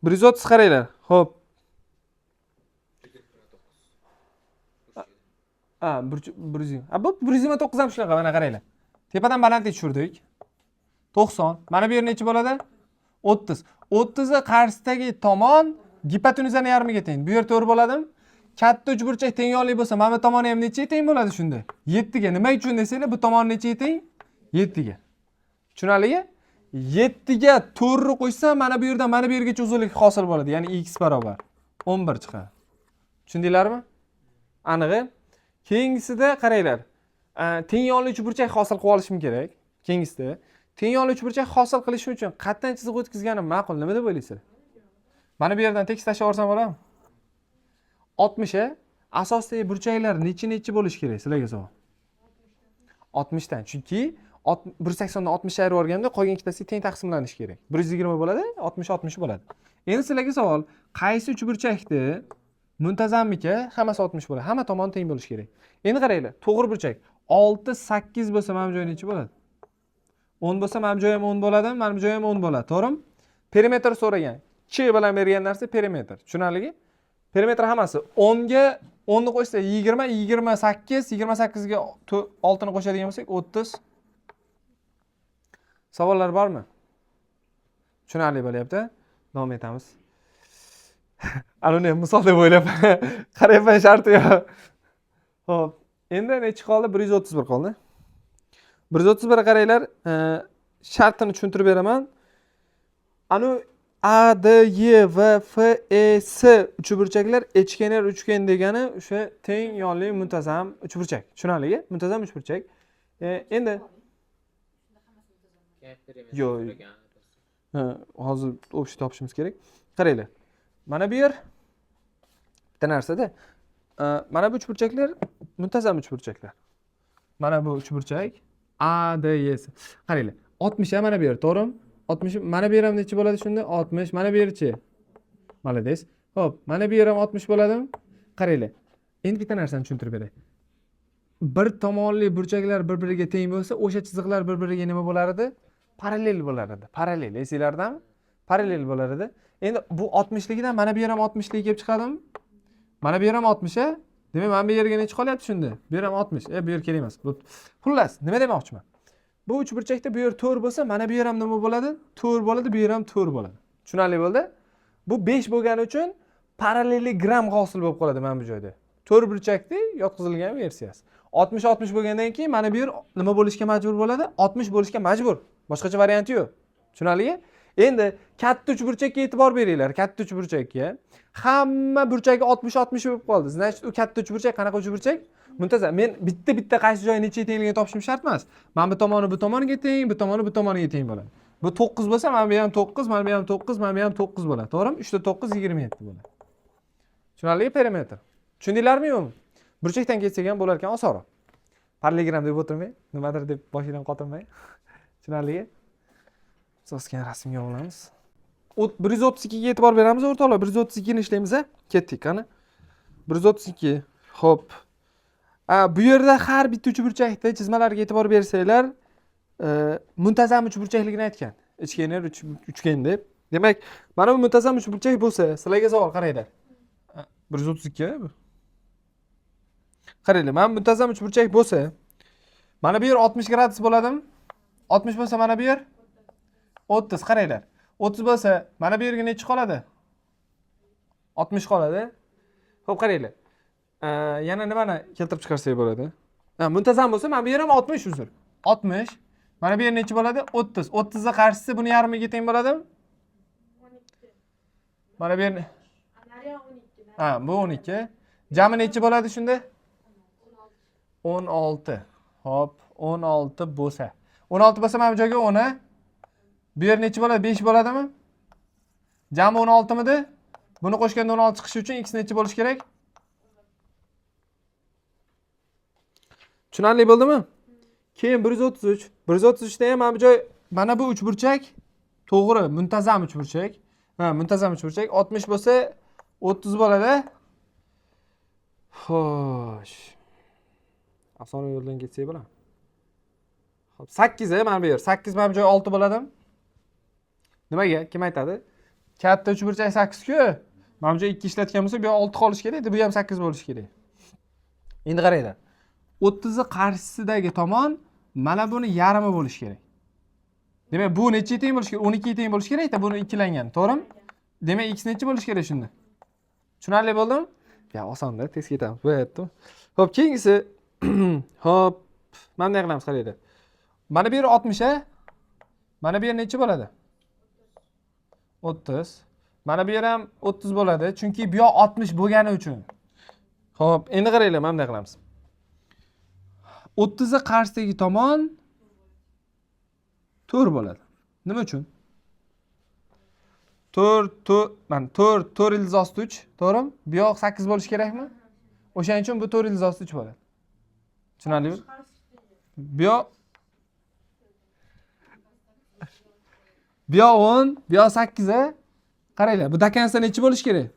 130 qaranglar. Xo'p. Bu 129 ham shunaqa, mana qaranglar. Tepadan balandlik tushirdik. 90. Mana bu yer necha bo'ladi? 30. 30 ni qarshisidagi tomon gipotenuzani yarmiga teng. Bu yer 4 bo'ladimi? Katta uchburchak teng yonli bo'lsa, mana bu tomoni ham nechaga teng bo'ladi shunda? 7 ga. Nima uchun desanglar, bu tomoni nechaga teng? 7 ga. Tushunarligi? 7 ga 4 ni qo'shsam, mana bu yerdan mana bu yergacha uzunlik hosil bo'ladi. Ya'ni x barobar 11 chiqadi. Tushundinglarmi? Anig'i. Keyingisida qaranglar. Teng yonli uchburchak hosil qilib olishim kerak. Keyingisida teng yonli uchburchak hosil qilish uchun qayerdan chiziq o'tkazganim ma'qul? Nima deb o'ylaysizlar? Mana bu yerdan tekis tashlab yuborsam bo'ladimi? 60 asosdagi burchaklar nechi bo'lishi kerak sizlarga savol? 60 dan. Chunki 180 dan 60 ayirib yuborganda qolgan ikkitasi teng taqsimlanishi kerak. 120 bo'ladi, 60 bo'ladi. Endi sizlarga savol, qaysi uchburchakni muntazamligi hammasi 60 bo'ladi. Hamma tomoni teng bo'lishi kerak. Endi qaranglar, to'g'ri burchak 6 8 bo'lsa mana bu joy nechi bo'ladi? 10 bo'lsa mana bu joy ham 10 bo'ladi, mana bu joy ham 10 bo'ladi, to'g'rimi? Perimetr so'ragan. Ch bilan bergan narsa perimetr. Tushunarlimi? Perimetr hammasi 10 ga 10 ni qo'shsa 20, 28, 28 ga 6 ni qo'shadigan bo'lsak 30. Savollar bormi? Tushunarli bo'lyapti. Davom etamiz. Ana misol deb o'ylab qarayman sharti yo'q. Xo'p, endi nechi qoldi? 131 qoldi. 131 qaranglar, shartini tushuntirib beraman. Ana A, D, Y va F, E, S uchburchaklar echkenar uchgen degani o'sha teng yonli muntazam uchburchak. Tushunarlimi? Muntazam uchburchak. Endi yo'q. Hozir o'sha topishimiz kerak. Qaranglar. Mana bu yer bitta narsada. Mana bu uchburchaklar muntazam uchburchaklar. Mana bu uchburchak A, D, Y, S. Qaranglar. 60 mana bu yer, to'g'rimi? 60 mana bu yer ham necha bo'ladi shunda? 60. Mana bu yerchi. Malades. Xo'p, mana bu yer ham 60 bo'ladimi? Qaranglar. Endi bitta narsani tushuntirib beray. Bir tomonli burchaklar bir-biriga teng bo'lsa, o'sha chiziqlar bir-biriga nima bo'lar edi? Parallel bo'lar edi. Parallel, esinglardami? Parallel bo'lar edi. Endi bu 60ligidan mana bu yer ham 60lik kelib chiqadimi? Mana bu yer ham 60 a. Demak, mana bu yerga necha qolyapti shunda? Bu yer ham 60. Bu yer kerak emas. Xullas, nima demoqchiman? Bu uchburchakda bu yer 4 bo'lsa, mana bu yer ham nima bo'ladi? 4 bo'ladi, bu yer ham 4 bo'ladi. Tushunarli bo'ldi? Bu 5 bo'lgani uchun parallelogram hosil bo'lib qoladi mana bu joyda. 4 burchakning yotqizilgan versiyasi. 60 bo'lgandan keyin mana bu yer nima bo'lishga majbur bo'ladi? 60 bo'lishga majbur. Boshqacha varianti yo'q. Tushunarlimi? Endi katta uchburchakka e'tibor beringlar, katta uchburchakka. Hamma burchagi 60 bo'lib qoldi. Значит, u katta uchburchak qanaqa uchburchak? Muntazam. Men bitta qaysi joy necha tengligini topishim shart emas. Mana bu tomoni bu tomoniga teng, bu tomoni bu tomoniga teng bo'ladi. Bu 9 bo'lsa, mana bu ham 9, mana bu ham 9, mana bu ham 9 bo'ladi. To'g'rimi? 3 ta 9 27 bo'ladi. Tushunarlimi perimetr? Tushundinglarmi yo'qmi? Burchakdan ketsak ham bo'lar ekan osonroq. Parallelogram deb o'tirmay, nimadir deb boshidan qotirmay. Tushunarlimi? Sosgan rasmga olamiz. 132 ga e'tibor beramiz o'rtoqlar. 132 ni ishlaymiz a? Ketdik qani. 132. Xo'p. Bu yerda har bitta uchburchakda chizmalarga e'tibor bersanglar, muntazam uchburchakligini aytgan. Ichkenar uchgen deb. Demak, mana bu muntazam uchburchak bo'lsa, sizlarga savol qaranglar. 132 bu. Qaranglar, mana muntazam uchburchak bo'lsa, mana bu yer 60 gradus bo'ladimi? 60 bo'lsa, mana bu yer 30, qaranglar. 30 bo'lsa, mana bu yerga necha qoladi? 60 qoladi. Xo'p, qaranglar. Yana nimani keltirib chiqarsak bo'ladi? Muntazam bo'lsa, mana bu yer ham 60 uzr. 60. Mana bu yer necha bo'ladi? 30. 30 ga qarshisi buni yarmiga teng bo'ladimi? 12. Mana bu yer bu 12. Jami necha bo'ladi shunda? 16. Hop, 16 bo'lsa. 16 bo'lsa mana bu joyga 10. Bu yer necha bo'ladi? 5 bo'ladimi? Jami 16 midi? Buni qo'shganda 16 chiqishi uchun x necha bo'lishi kerak? Tushunarli bo'ldimi? Keyin 133. 133 da ham mana bu joy, mana bu uchburchak to'g'ri, muntazam uchburchak. Muntazam uchburchak 60 bo'lsa 30 bo'ladi. Xo'sh. Oson yo'ldan ketsak bo'ladimi? Xo'p, 8 mana bu yer. 8 mana bu joy 6 bo'ladimi? Nimaga? Kim aytadi? Katta uchburchak 8 ku. Mana bu joy 2 ishlatgan bo'lsa, bu yoq 6 qolish kerak, bu ham 8 bo'lishi kerak. Endi qaranglar. 30 ni qarshisidagi tomon mana buni yarmi bo'lishi kerak. Demak, bu necha teng bo'lishi kerak? 12 teng bo'lishi kerak-da, buni ikkilangan, to'g'rimi? Demak, x necha bo'lishi kerak shunda? Tushunarli bo'ldimi? Ya, osonda, tez ketamiz. Bo'lyapti. Xo'p, keyingisi hop, mana bunday qilamiz, qaranglar. Mana bu yer 60 a. Mana bu yer necha bo'ladi? 30. Mana bu yer ham 30 bo'ladi, chunki bu yoq 60 bo'lgani uchun. Xo'p, endi qaranglar, mana bunday qilamiz. 30 ni qarshisidagi tomon 4 bo'ladi. Nima uchun? 4 ildiz osti 3, to'g'rimi? Bu yoq 8 bo'lishi kerakmi? O'shaning uchun bu 4 ildiz osti 3 bo'ladi. Tushunarlimi? Bu yoq 10, bu yoq 8 a. Qaranglar, bu dekansda necha bo'lishi kerak?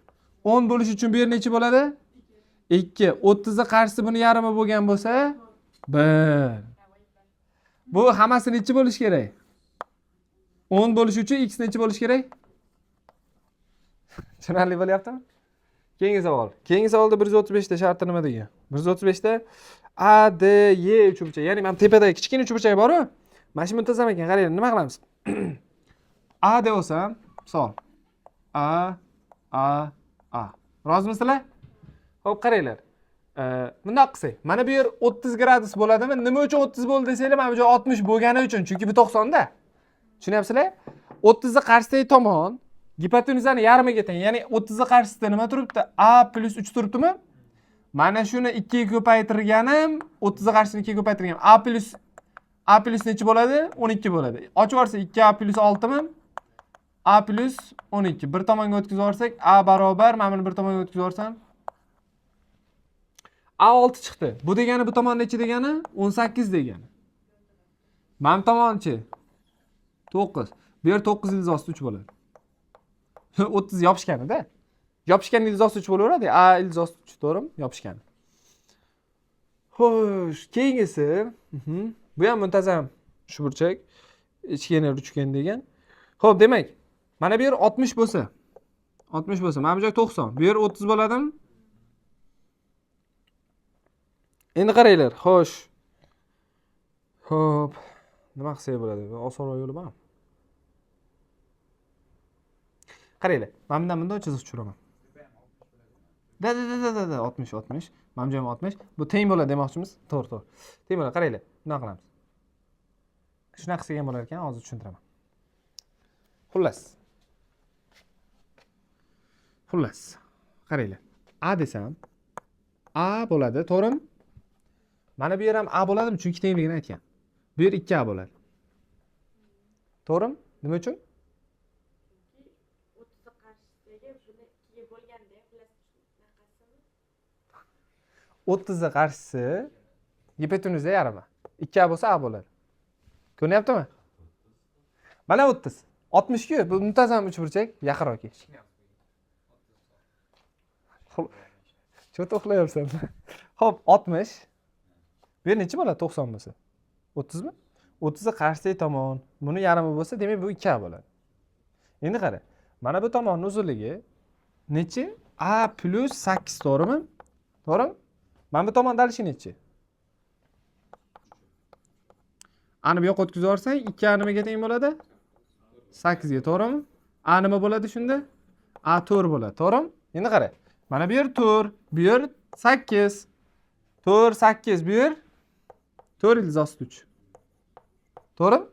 10 bo'lish uchun bu yer necha bo'ladi? 2. 30 ni qarshisi buni yarmi bo'lgan bo'lsa, 1. Bu hammasi necha bo'lishi kerak? 10 bo'lish uchun x necha bo'lishi kerak? Tushunarli bo'lyaptimi? Keyingi savol. Keyingi savolda 135 ta sharti nima degan? 135 ta A, D, Y uchburchak. Ya'ni mana tepadagi kichkina uchburchak bor-ku. Mana shu muntazam ekan. Qaranglar, nima qilamiz? A deb olsam, misol. A. Rozimisizlar? Xo'p, qaranglar. Bundoq qilsak, mana bu yer 30 gradus bo'ladimi? Nima uchun 30 bo'ldi desanglar, mana bu joy 60 bo'lgani uchun, chunki bu 90 da. Tushunyapsizlar? 30 ni qarshisidagi tomon gipotenuzani yarmiga teng. Ya'ni 30 ni qarshisida nima turibdi? A plus 3 turibdimi? Mana shuni 2 ga ko'paytirganim, 30 ni qarshisini 2 ga ko'paytirganim A plus necha bo'ladi? 12 bo'ladi. Ochib yuborsa 2A plus 6 mi? A plus 12. Bir tomonga o'tkazib yuborsak, A barobar, mana buni bir tomonga o'tkazib yuborsam A6 chiqdi. Bu degani bu tomon necha degani? 18 degani. Mana bu tomonchi 9. Bu yer 9 ildiz osti 3 bo'ladi. 30 yopishganida. Yopishgan ildiz osti 3 bo'laveradi. A ildiz osti 3, to'g'rimi? Yopishgan. Xo'sh, keyingisi, bu ham muntazam uchburchak, ichkenar uchgan degan. Xo'p, demak, mana bu yer 60 bo'lsa, mana bu joy 90. Bu yer 30 bo'ladimi? Endi qaranglar, xo'sh. Xo'p, nima qilsak bo'ladi? Osonroq yo'li bormi? Qaranglar, mana bundan chiziq tushiraman. Da 60. Mana bu joyim 60. Bu teng bo'ladi demoqchimiz. To'g'ri. Teng bo'ladi, qaranglar. Bunday qilamiz. Shunaqa qilsak ham bo'lar ekan, hozir tushuntiraman. Xullas. Qaranglar. A desam, A bo'ladi, to'g'rimi? Mana bu yer ham A bo'ladimi? Chunki tengligini aytgan. Bu yer 2A bo'ladi. To'g'rimi? Nima uchun? 30 ni qarshisi gipotenuzda yarmi. 2A bo'lsa A bo'ladi. Ko'ryaptimi? Mana 30. 60 ku, bu muntazam uchburchak, yaqinroq kel. Cho'ta uxlayapsan. Xo'p, 60. Bu yer necha bo'ladi 90 bo'lsa? 30 mi? 30 ni qarshidagi tomon, buni yarmi bo'lsa, demak bu 2A bo'ladi. Endi qara. Mana bu tomonning uzunligi necha? A plus 8, to'g'rimi? To'g'rimi? Mana bu tomon dalishi necha? A ni bu yoqqa o'tkazib yuborsang, 2A nimaga teng bo'ladi? 8 ga, to'g'rimi? A nima bo'ladi shunda? A 4 bo'ladi, to'g'rimi? Endi qara. Mana bu yer 4, bu yer 8. 4, 8, bu yer 4 ildiz osti 3. To'g'rimi?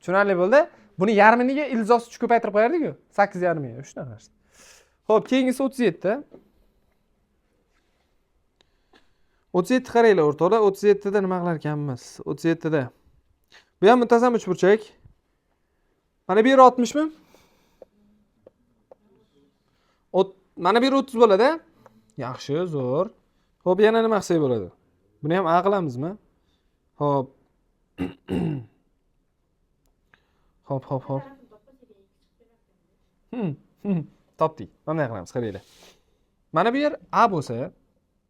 Tushunarli bo'ldi? Buni yarminiga ildiz osti 3 ko'paytirib qo'yardik-ku. 8 yarmiga, shunaqa narsa. Xo'p, keyingisi 37. 37 qaranglar o'rtoqlar, 37 da nima qilar ekanmiz? 37 da. Bu ham muntazam uchburchak. Mana bu yer 60 mi? Mana bu yer 30 bo'ladi. Yaxshi, zo'r. Xo'p, yana nima qilsak bo'ladi? Buni ham A qilamizmi? Xo'p. Xo'p. Topdik. Bunday qilamiz, qaranglar. Mana bu yer A bo'lsa,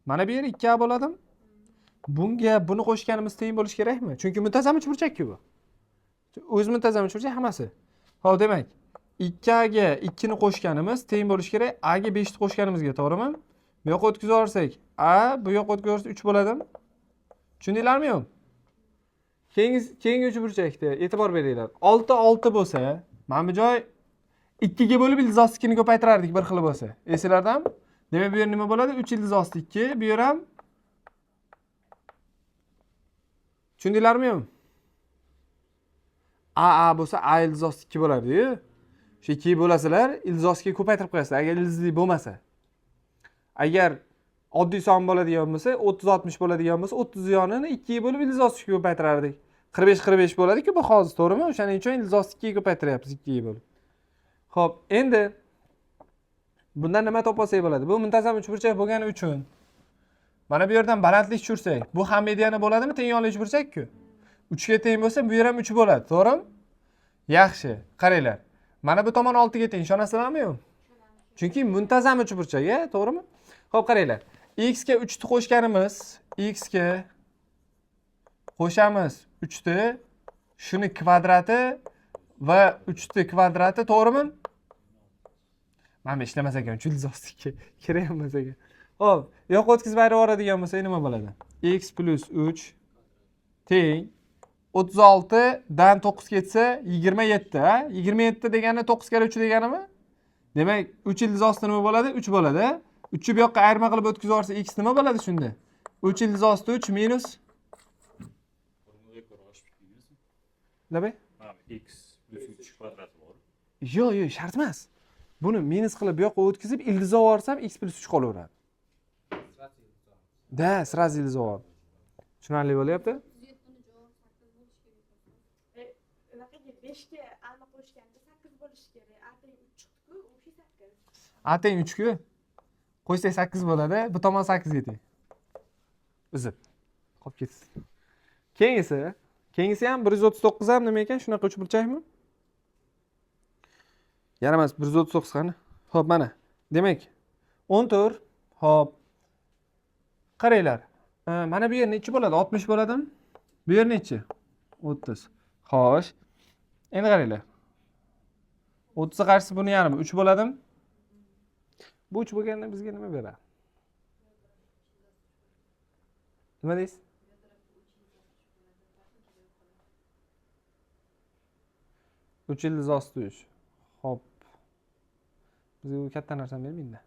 mana bu yer 2A bo'ladimi? Bunga buni qo'shganimiz teng bo'lishi kerakmi? Chunki muntazam uchburchak-ku bu. O'z muntazam uchburchak hammasi. Xo'p, demak, 2A ga 2 ni qo'shganimiz teng bo'lishi kerak. A ga 5 ni qo'shganimizga, to'g'rimi? Bu yoqqa o'tkazib yuborsak, A bu yoqqa o'tkazib yuborsa 3 bo'ladimi? Tushundinglarmi yo'q? Keyingi uchburchakda e'tibor beringlar. 6 bo'lsa, mana bu joy 2 ga bo'lib ildiz osti 2 ni ko'paytirardik bir xil bo'lsa. Esinglardami? Demak, bu yer nima bo'ladi? 3 ildiz osti 2, bu yer ham. Tushundinglarmi yo'q? A bo'lsa A ildiz osti 2 bo'lardi-ku. Shu 2 bo'lasizlar, ildiz ostiga ko'paytirib qo'yasizlar agar ildizli bo'lmasa. Agar oddiy son bo'ladigan bo'lsa, 30 60 bo'ladigan bo'lsa, 30 yonini 2 ga bo'lib ildiz ostiga ko'paytirardik. 45 bo'ladi-ku bu hozir, to'g'rimi? O'shaning uchun ildizosti 2 ga ko'paytiryapmiz, 2 ga bo'lib. Xo'p, endi bundan nima topolsak bo'ladi? Bu muntazam uchburchak bo'lgani uchun mana bu yerdan balandlik tushirsak, bu ham mediana bo'ladimi? Teng yonli uchburchak-ku. 3 ga teng bo'lsa, bu yer ham 3 bo'ladi, to'g'rimi? Yaxshi, qaranglar. Mana bu tomon 6 ga teng, ishonasizlarmi yo'q? Chunki muntazam uchburchak, to'g'rimi? Xo'p, qaranglar. X ga 3 ni qo'shganimiz, X ga qo'shamiz 3 ni, shuni kvadrati va 3 ni kvadrati, to'g'rimi? Mana ishlamas ekan, ildizostiga kerak emas ekan. Xo'p, yo'q o'tkazib ayirib yuboradigan bo'lsa, nima bo'ladi? X plus 3 teng 36 dan 9 ketsa 27, ha? 27 degani 9 kare 3 deganimi? Demak, 3 ildizosti nima bo'ladi? 3 bo'ladi. 3 bu yoqqa ayirma qilib o'tkazib yuborsa, x nima bo'ladi shunda? 3 ildizosti 3 minus nima? X plus 3 kvadrat bor. Yo'q, shart emas. Buni minus qilib bu yoqqa o'tkazib, ildizo yuborsam x plus 3 qolaveradi. Da, sraz ildizo bor. Tushunarli bo'lyapti? 5 ga ani qo'shganda 8 bo'lishi kerak. A teng 3 chiqdi-ku, o'sha 8. A teng 3 ku. Qo'shsak 8 bo'ladi. Bu tomon 8 ga teng. Uzib. Qolib ketsin. Keyingisi ham 139 ham nima ekan? Shunaqa uchburchakmi? Yaramas 139 qani? Xo'p, mana. Demak, 14. Xo'p. Qaranglar. Mana bu yer necha bo'ladi? 60 bo'ladimi? Bu yer necha? 30. Xo'sh. Endi qaranglar. 30 ga qarshi buni yarmi 3 bo'ladimi? Bu 3 bo'lganda bizga nima beradi? Nima deysiz? Uch ildizosti 3. Xo'p. Bizga bu katta narsani bermaydi.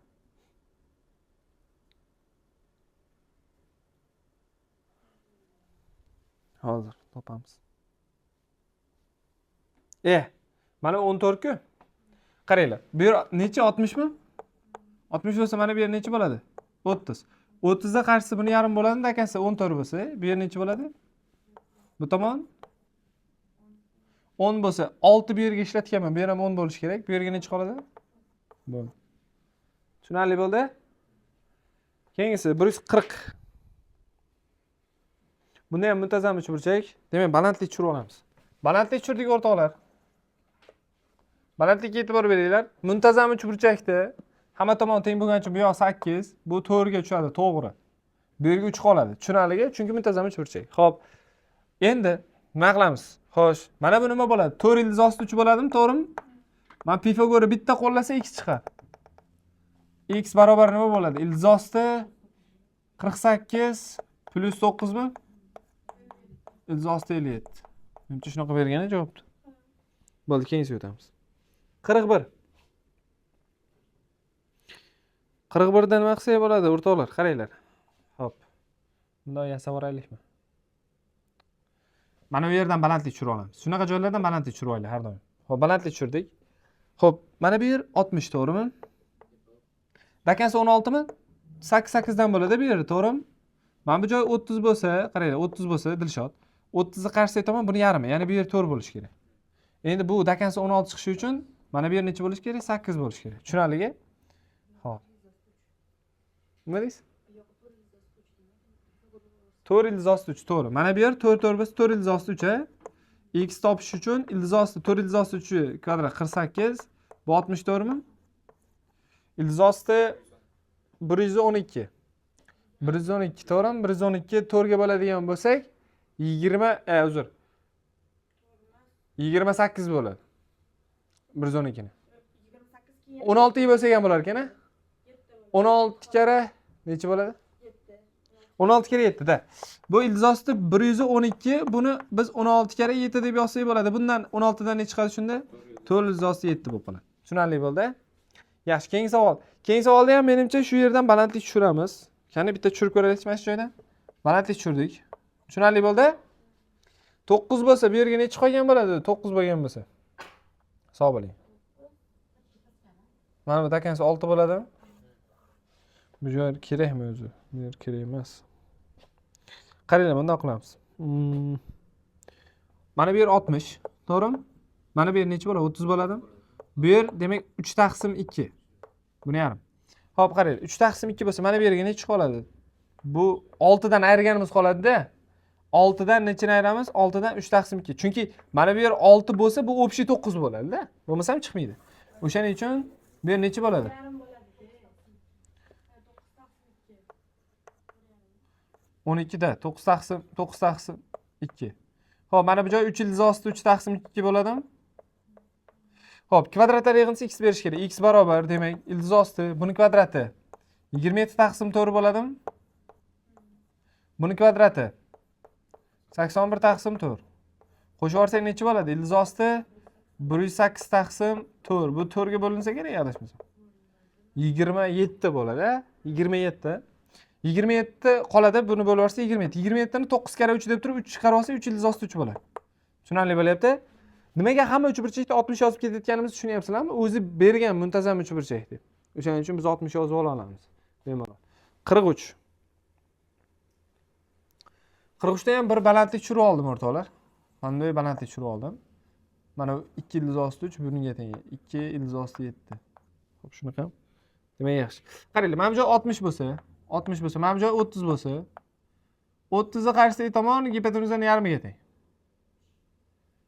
Hozir topamiz. Mana 14 ku. Qaranglar. Bu yer necha? 60 mi? 60 bo'lsa mana bu yer necha bo'ladi? 30. 30 ga qarshisi buni yarim bo'ladimi? Akasi 14 bo'lsa, bu yer necha bo'ladi? Bu tomon 10 bo'lsa, 6 bu yerga ishlatganman. Bu yer ham 10 bo'lishi kerak. Bu yerga necha qoladi? Bo'ldi. Tushunarli bo'ldi? Keyingisi 140. Bunda ham muntazam uchburchak. Demak, balandlik tushirib olamiz. Balandlik tushirdik o'rtoqlar. Balandlikka e'tibor beringlar. Muntazam uchburchakda hamma tomon teng bo'lgancha bu yoq 8, bu 4 ga tushadi, to'g'ri. Bu yerga 3 qoladi. Tushunarligi, chunki muntazam uchburchak. Xo'p. Endi nima qilamiz? Xo'sh, mana bu nima bo'ladi? 4 ildizosti 3 bo'ladimi, to'g'rimi? Men Pifagorni bitta qo'llasa x chiqadi. X barobar nima bo'ladi? Ildizosti 48 plus 9 mi? Ildizosti 57. Menimcha shunaqa bergan javobni. Bo'ldi, keyingiga o'tamiz. 41. 41 dan nima qilsak bo'ladi, o'rtoqlar? Qaranglar. Xo'p. Bunday yasab oraylikmi? Mana bu yerdan balandlik tushirib olamiz. Shunaqa joylardan balandlik tushirib olaylik har doim. Xo'p, balandlik tushirdik. Xo'p, mana bu yer 60, to'g'rimi? Dakansi 16 mi? 8 dan bo'ladi bu yer, to'g'rimi? Mana bu joy 30 bo'lsa, qaranglar, 30 bo'lsa, Dilshod. 30 ga qarshi aytaman, buni yarmi, ya'ni bu yer 4 bo'lishi kerak. Endi bu dakansi 16 chiqishi uchun mana bu yer necha bo'lishi kerak? 8 bo'lishi kerak. Tushunarligi? Xo'p. Nima deysiz? 4 ildizosti 3, to'g'ri. Mana bu yer 4 bo'lsa 4 ildizosti 3 a. X topish uchun ildizosti 4 ildizosti 3 kvadrat 48, bu 64 mi? Ildizosti 112. 112, to'g'rimi? 112 4 ga bo'ladigan bo'lsak, 28 bo'ladi. 112 ni. 16 ga bo'lsak ham bo'lar ekan-a? 16 kare necha bo'ladi? 16 kare 7 da. Bu ildizosti 112, buni biz 16 kare 7 deb yozsak bo'ladi. Bundan 16 dan necha chiqadi shunda? 4 ildizosti 7 bo'lib qoladi. Tushunarli bo'ldi? Yaxshi, keyingi savol. Keyingi savolda ham menimcha shu yerdan balandlik tushiramiz. Qani bitta tushirib ko'raylik mana shu joydan. Balandlik tushirdik. Tushunarli bo'ldi? 9 bo'lsa, bu yerga necha qolgan bo'ladi? 9 bo'lgan bo'lsa. Sog' bo'ling. Mana bu dakansi 6 bo'ladimi? Bu joy kerakmi o'zi? Bu yer kerak emas. Qaranglar, bunday qilamiz. Mana bu yer 60. To'g'rimi? Mana bu yer necha bo'ladi? 30 bo'ladi. Bu yer demak 3 taqsim 2. Buni yarim. Xo'p, qarang. 3 taqsim 2 bo'lsa, mana bu yerga necha qoladi? Bu 6 dan ayirganimiz qoladi-da. 6 dan nechini ayiramiz? 6 dan 3 taqsim 2. Chunki mana bu yer 6 bo'lsa, bu общий 9 bo'ladi-da. Bo'lmasam chiqmaydi. O'shaning uchun bu yer necha bo'ladi? yarim bo'ladi. 12 da 9 taqsim 2. Xo'p, mana bu joy 3 ildiz osti 3 taqsim 2 bo'ladimi? Xo'p, kvadratlar yig'indisi x berish kerak. X barobar, demak, ildiz osti buni kvadrati 27 taqsim 4 bo'ladimi? Buni kvadrati 81 taqsim 4. Qo'shib yuborsak necha bo'ladi? Ildiz osti 108 taqsim 4. Bu 4 ga bo'linsa kerak, adashmasam. 27 bo'ladi, 27. 27 qoladi, buni bo'lib yuborsa 27. 27 ni 9 karra 3 deb turib 3 chiqarib olsa 3 ildiz osti 3 bo'ladi. Tushunarli bo'lyapti? Nimaga hamma uchburchakda 60 yozib ketayotganimizni tushunyapsizlarmi? O'zi bergan muntazam uchburchak deb. O'shaning uchun biz 60 yozib olamiz. Bemalol. 43. 43 da ham bir balandlik tushirib oldim o'rtoqlar. Qanday balandlik tushirib oldim? Mana 2 ildiz osti 3 bunga teng. 2 ildiz osti 7. Xo'p, shunaqa. Demak, yaxshi. Qaranglar, mana bu joy 60 bo'lsa, 60 bo'lsa, mana bu joy 30 bo'lsa, 30 ni qarshisidagi tomon gipotenuzani yarmiga teng.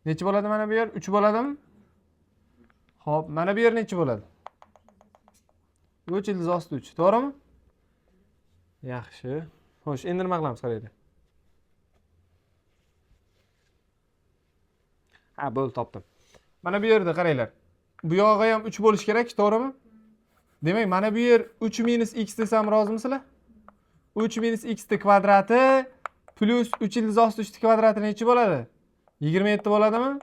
Necha bo'ladi mana bu yer? 3 bo'ladimi? Xo'p, mana bu yer necha bo'ladi? 3 ildiz osti 3, to'g'rimi? Yaxshi. Xo'sh, endi nima qilamiz, qaranglar. Ha, bo'ldi, topdim. Mana bu yerda qaranglar. Bu yog'i ham 3 bo'lish kerak, to'g'rimi? Demak, mana bu yer 3 minus x desam rozimisizlar? 3 minus x ni kvadrati plus 3 ildiz osti 3 ni kvadrati necha bo'ladi? 27 bo'ladimi?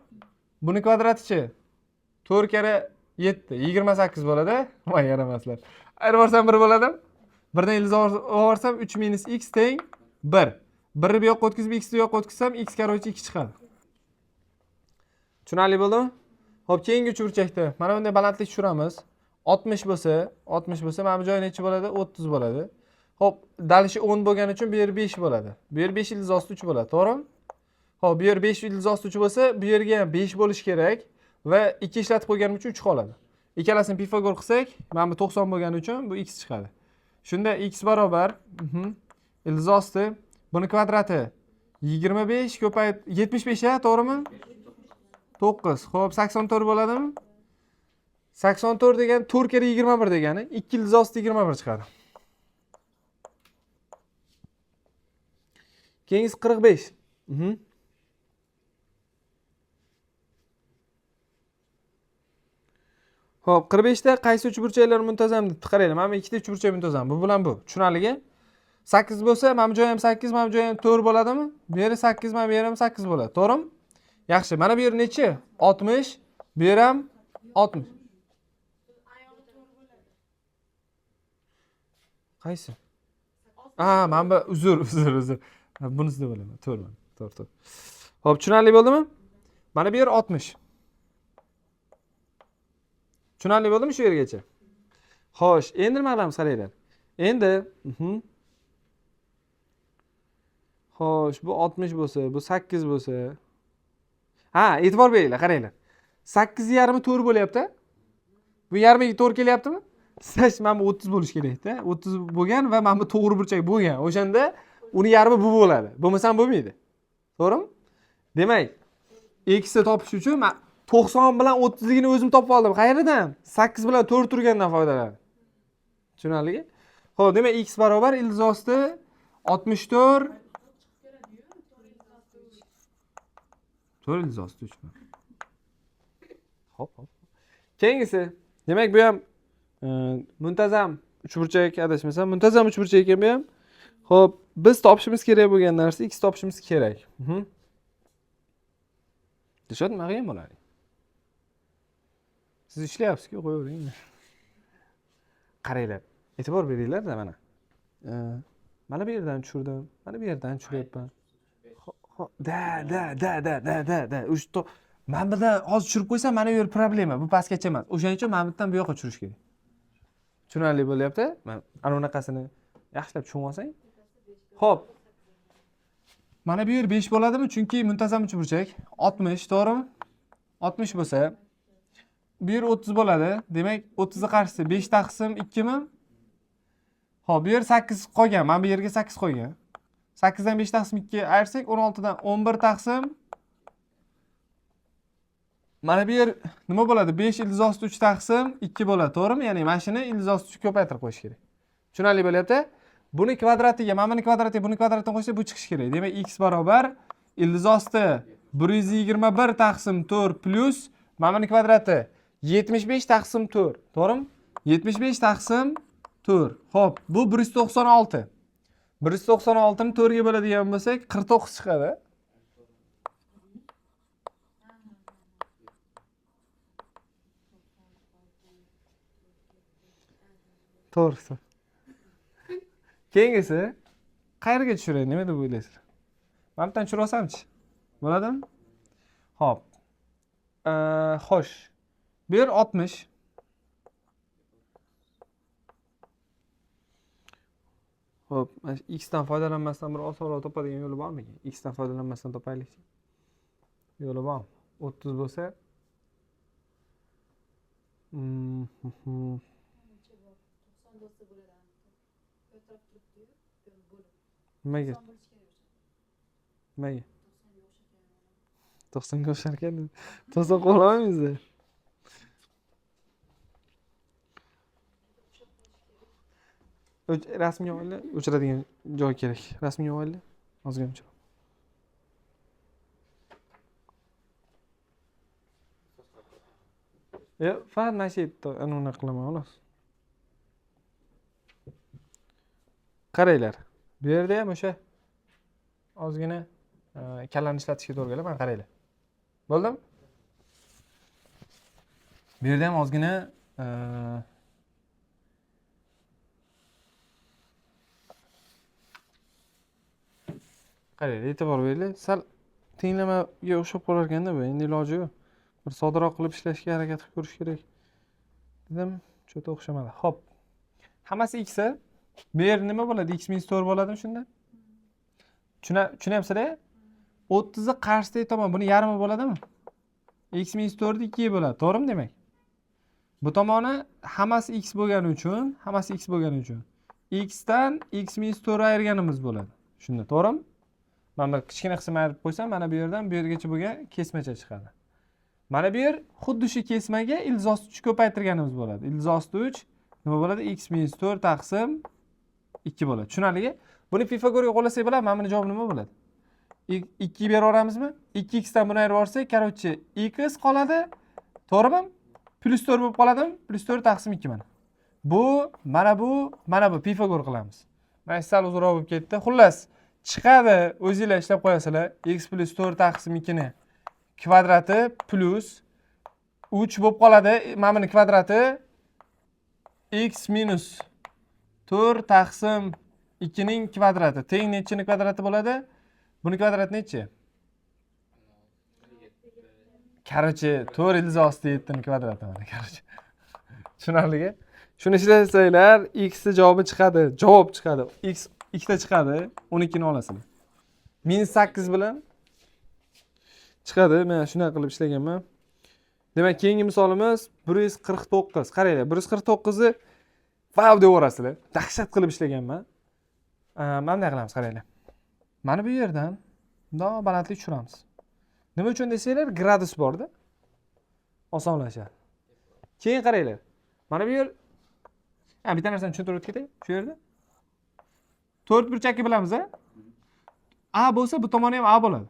Buni kvadratichi 4 kara 7, 28 bo'ladi. Voy, yaramaslar. Ayirib yuborsam 1 bo'ladi. 1 dan ildiz olsam 3 minus x teng 1. 1 ni bu yoqqa o'tkazib x ni bu yoqqa o'tkazsam x karochi 2 chiqadi. Tushunarli bo'ldimi? Xo'p, keyingi uchburchakda mana bunday balandlik tushiramiz. 60 bo'lsa, mana bu joy necha bo'ladi? 30 bo'ladi. Xo'p, dalishi 10 bo'lgani uchun bu yer 5 bo'ladi. Bu yer 5 ildiz osti 3 bo'ladi, to'g'rimi? Xo'p, bu yer 5 ildiz osti 3 bo'lsa, bu yerga ham 5 bo'lish kerak va 2 ishlatib qo'yganim uchun 3 qoladi. Ikkalasini Pifagor qilsak, mana bu 90 bo'lgani uchun bu x chiqadi. Shunda x barobar ildiz osti buni kvadrati 25 ko'payib 75 ha, to'g'rimi? 9. Xo'p, 84 bo'ladimi? 84 degan 4 kere 21 degani 2 ildiz osti 21 chiqadi. Keyingisi 45. Xo'p, 45 da qaysi uchburchaklar muntazam deb qaraylik. Mana bu ikkita uchburchak muntazam. Bu bilan bu. Tushunarligi? 8 bo'lsa, mana bu joy ham 8, mana bu joy ham 4 bo'ladimi? Bu yer 8, mana bu yer ham 8 bo'ladi. To'g'rimi? Yaxshi. Mana bu yer necha? 60. Bu yer ham 60. Qaysi? Mana bu uzr. Bunisida bo'laman. To'g'ri. Xo'p, tushunarli bo'ldimi? Mana bu yer 60. Tushunarli bo'ldimi shu yergacha? Xo'sh, endi nima qilamiz, qaranglar. Endi xo'sh, bu 60 bo'lsa, bu 8 bo'lsa. Ha, e'tibor beringlar, qaranglar. 8 yarmi 4 bo'lyapti. Bu yarmiga to'g'ri kelyaptimi? Siz mana bu 30 bo'lish kerak-da. 30 bo'lgan va mana bu to'g'ri burchak bo'lgan. O'shanda uni yarmi bu bo'ladi. Bo'lmasam bo'lmaydi. To'g'rimi? Demak, x ni topish uchun 90 bilan 30 ligini o'zim topib oldim. Qayerdan? 8 bilan 4 turgandan foydalanim. Tushunarligi? Xo'p, demak x barobar ildiz osti 64 4 ildiz osti 3. Hop. Keyingisi. Demak, bu ham muntazam uchburchak, adashmasam, muntazam uchburchak ekan bu ham. Xo'p, biz topishimiz kerak bo'lgan narsa x topishimiz kerak. Dishot nima qilgan bo'ladi? Siz ishlayapsiz-ku, qo'yavering. Qaranglar, e'tibor beringlar-da mana. Mana bu yerdan tushirdim, mana bu yerdan tushiryapman. Da. Ushto men bundan hozir tushirib qo'ysam, mana bu yer problema, bu pastgacha emas. O'shaning uchun men bundan bu yoqqa tushirish kerak. Tushunarli bo'lyapti? Men ana unaqasini yaxshilab tushunib olsang. Xo'p. Mana bu yer 5 bo'ladimi? Chunki muntazam uchburchak. 60, to'g'rimi? 60 bo'lsa, bu yer 30 bo'ladi. Demak, 30 qarshisi 5 taqsim 2 mi? Xo'p, bu yer 8 qolgan. Mana bu yerga 8 qo'ygan. 8 dan 5 taqsim 2 ayirsak, 16 dan 11 taqsim. Mana bu yer nima bo'ladi? 5 ildiz osti 3 taqsim 2 bo'ladi, to'g'rimi? Ya'ni mana shuni ildiz osti 3 ko'paytirib qo'yish kerak. Tushunarli bo'lyapti? Buni kvadratiga, mana buni kvadratiga, buni kvadratdan qo'shsa bu chiqishi kerak. Demak, x barobar ildiz osti 121 taqsim 4 plus mana buni kvadrati 75 taqsim 4. To'g'rimi? 75 taqsim 4. Xo'p, bu 196. 196 ni 4 ga bo'ladigan bo'lsak, 49 chiqadi. To'g'risi. Keyingisi qayerga tushiray? Nima deb o'ylaysiz? Mana bundan tushira olsamchi? Bo'ladimi? Xo'p. Xo'sh. Bu yer 60. Xo'p, x dan foydalanmasdan bir osonroq topadigan yo'li bormi? X dan foydalanmasdan topaylik. Yo'li bormi? 30 bo'lsa, nimaga? Nimaga? 90 ga o'xshar ekan. 90 qo'llamaymiz. Rasmga oldi, o'chiradigan joy kerak. Rasmga oldi. Ozgina o'chir. Faqat mana shu yerda uni qilaman, xolos. Qaranglar. Bu yerda ham o'sha ozgina kallani ishlatishga to'g'ri keladi. Mana qaranglar. Bo'ldimi? Bu yerda ham ozgina qaranglar, e'tibor beringlar. Sal tenglamaga o'xshab qolar ekanda bu. Endi iloji yo'q. Bir soddaroq qilib ishlashga harakat qilib ko'rish kerak. Dedim, cho'ta o'xshamadi. Xo'p. Hammasi x. Bu yer nima bo'ladi? X - 4 bo'ladimi shunda? Tushunyapsizlar? 30 ni qarshidagi tomon buni yarmi bo'ladimi? X - 4 2 bo'ladi, to'g'rimi demak? Bu tomoni hammasi x bo'lgani uchun, x dan x - 4 ayirganimiz bo'ladi. Shunda, to'g'rimi? Mana bir kichkina qismini ayirib qo'ysam, mana bu yerdan bu yergacha bo'lgan kesmacha chiqadi. Mana bu yer xuddi shu kesmaga ildiz osti 3 ko'paytirganimiz bo'ladi. Ildiz osti 3 nima bo'ladi? X - 4 taqsim 2 bo'ladi. Tushunarlimi? Buni Pifagorga qo'llasak bo'ladi. Mana buni javobi nima bo'ladi? 2 berib yuboramizmi? 2x dan buni ayirib yuborsak, короче, x qoladi. To'g'rimi? Plus 4 bo'lib qoladimi? Plus 4 taqsim 2 mana. Bu, mana bu Pifagor qilamiz. Mana sal uzunroq bo'lib ketdi. Xullas, chiqadi, o'zingizlar ishlab qo'yasizlar. X + 4 taqsim 2 ni kvadrati plus 3 bo'lib qoladi. Mana buni kvadrati x - 4 taqsim 2 ning kvadrati. Teng nechining kvadrati bo'ladi? Buni kvadrati nechi? Короче, 4 ildiz osti 7 ning kvadrati mana, короче. Tushunarlimi? Shuni ishlasanglar, x ni javobi chiqadi. Javob chiqadi. X ikkita chiqadi. 12 ni olasizlar. -8 bilan chiqadi. Men shunday qilib ishlaganman. Demak, keyingi misolimiz 149. Qaranglar, 149 ni wow deb o'rasizlar. Dahshat qilib ishlaganman. Mana bunday qilamiz, qaranglar. Mana bu yerdan bundoq balandlik tushiramiz. Nima uchun desanglar, gradus bor-da. Osonlashadi. Keyin qaranglar. Mana bu yer bitta narsani tushuntirib ketay. Shu yerda 4 burchakni bilamiz, a? A bo'lsa, bu tomoni ham A bo'ladi.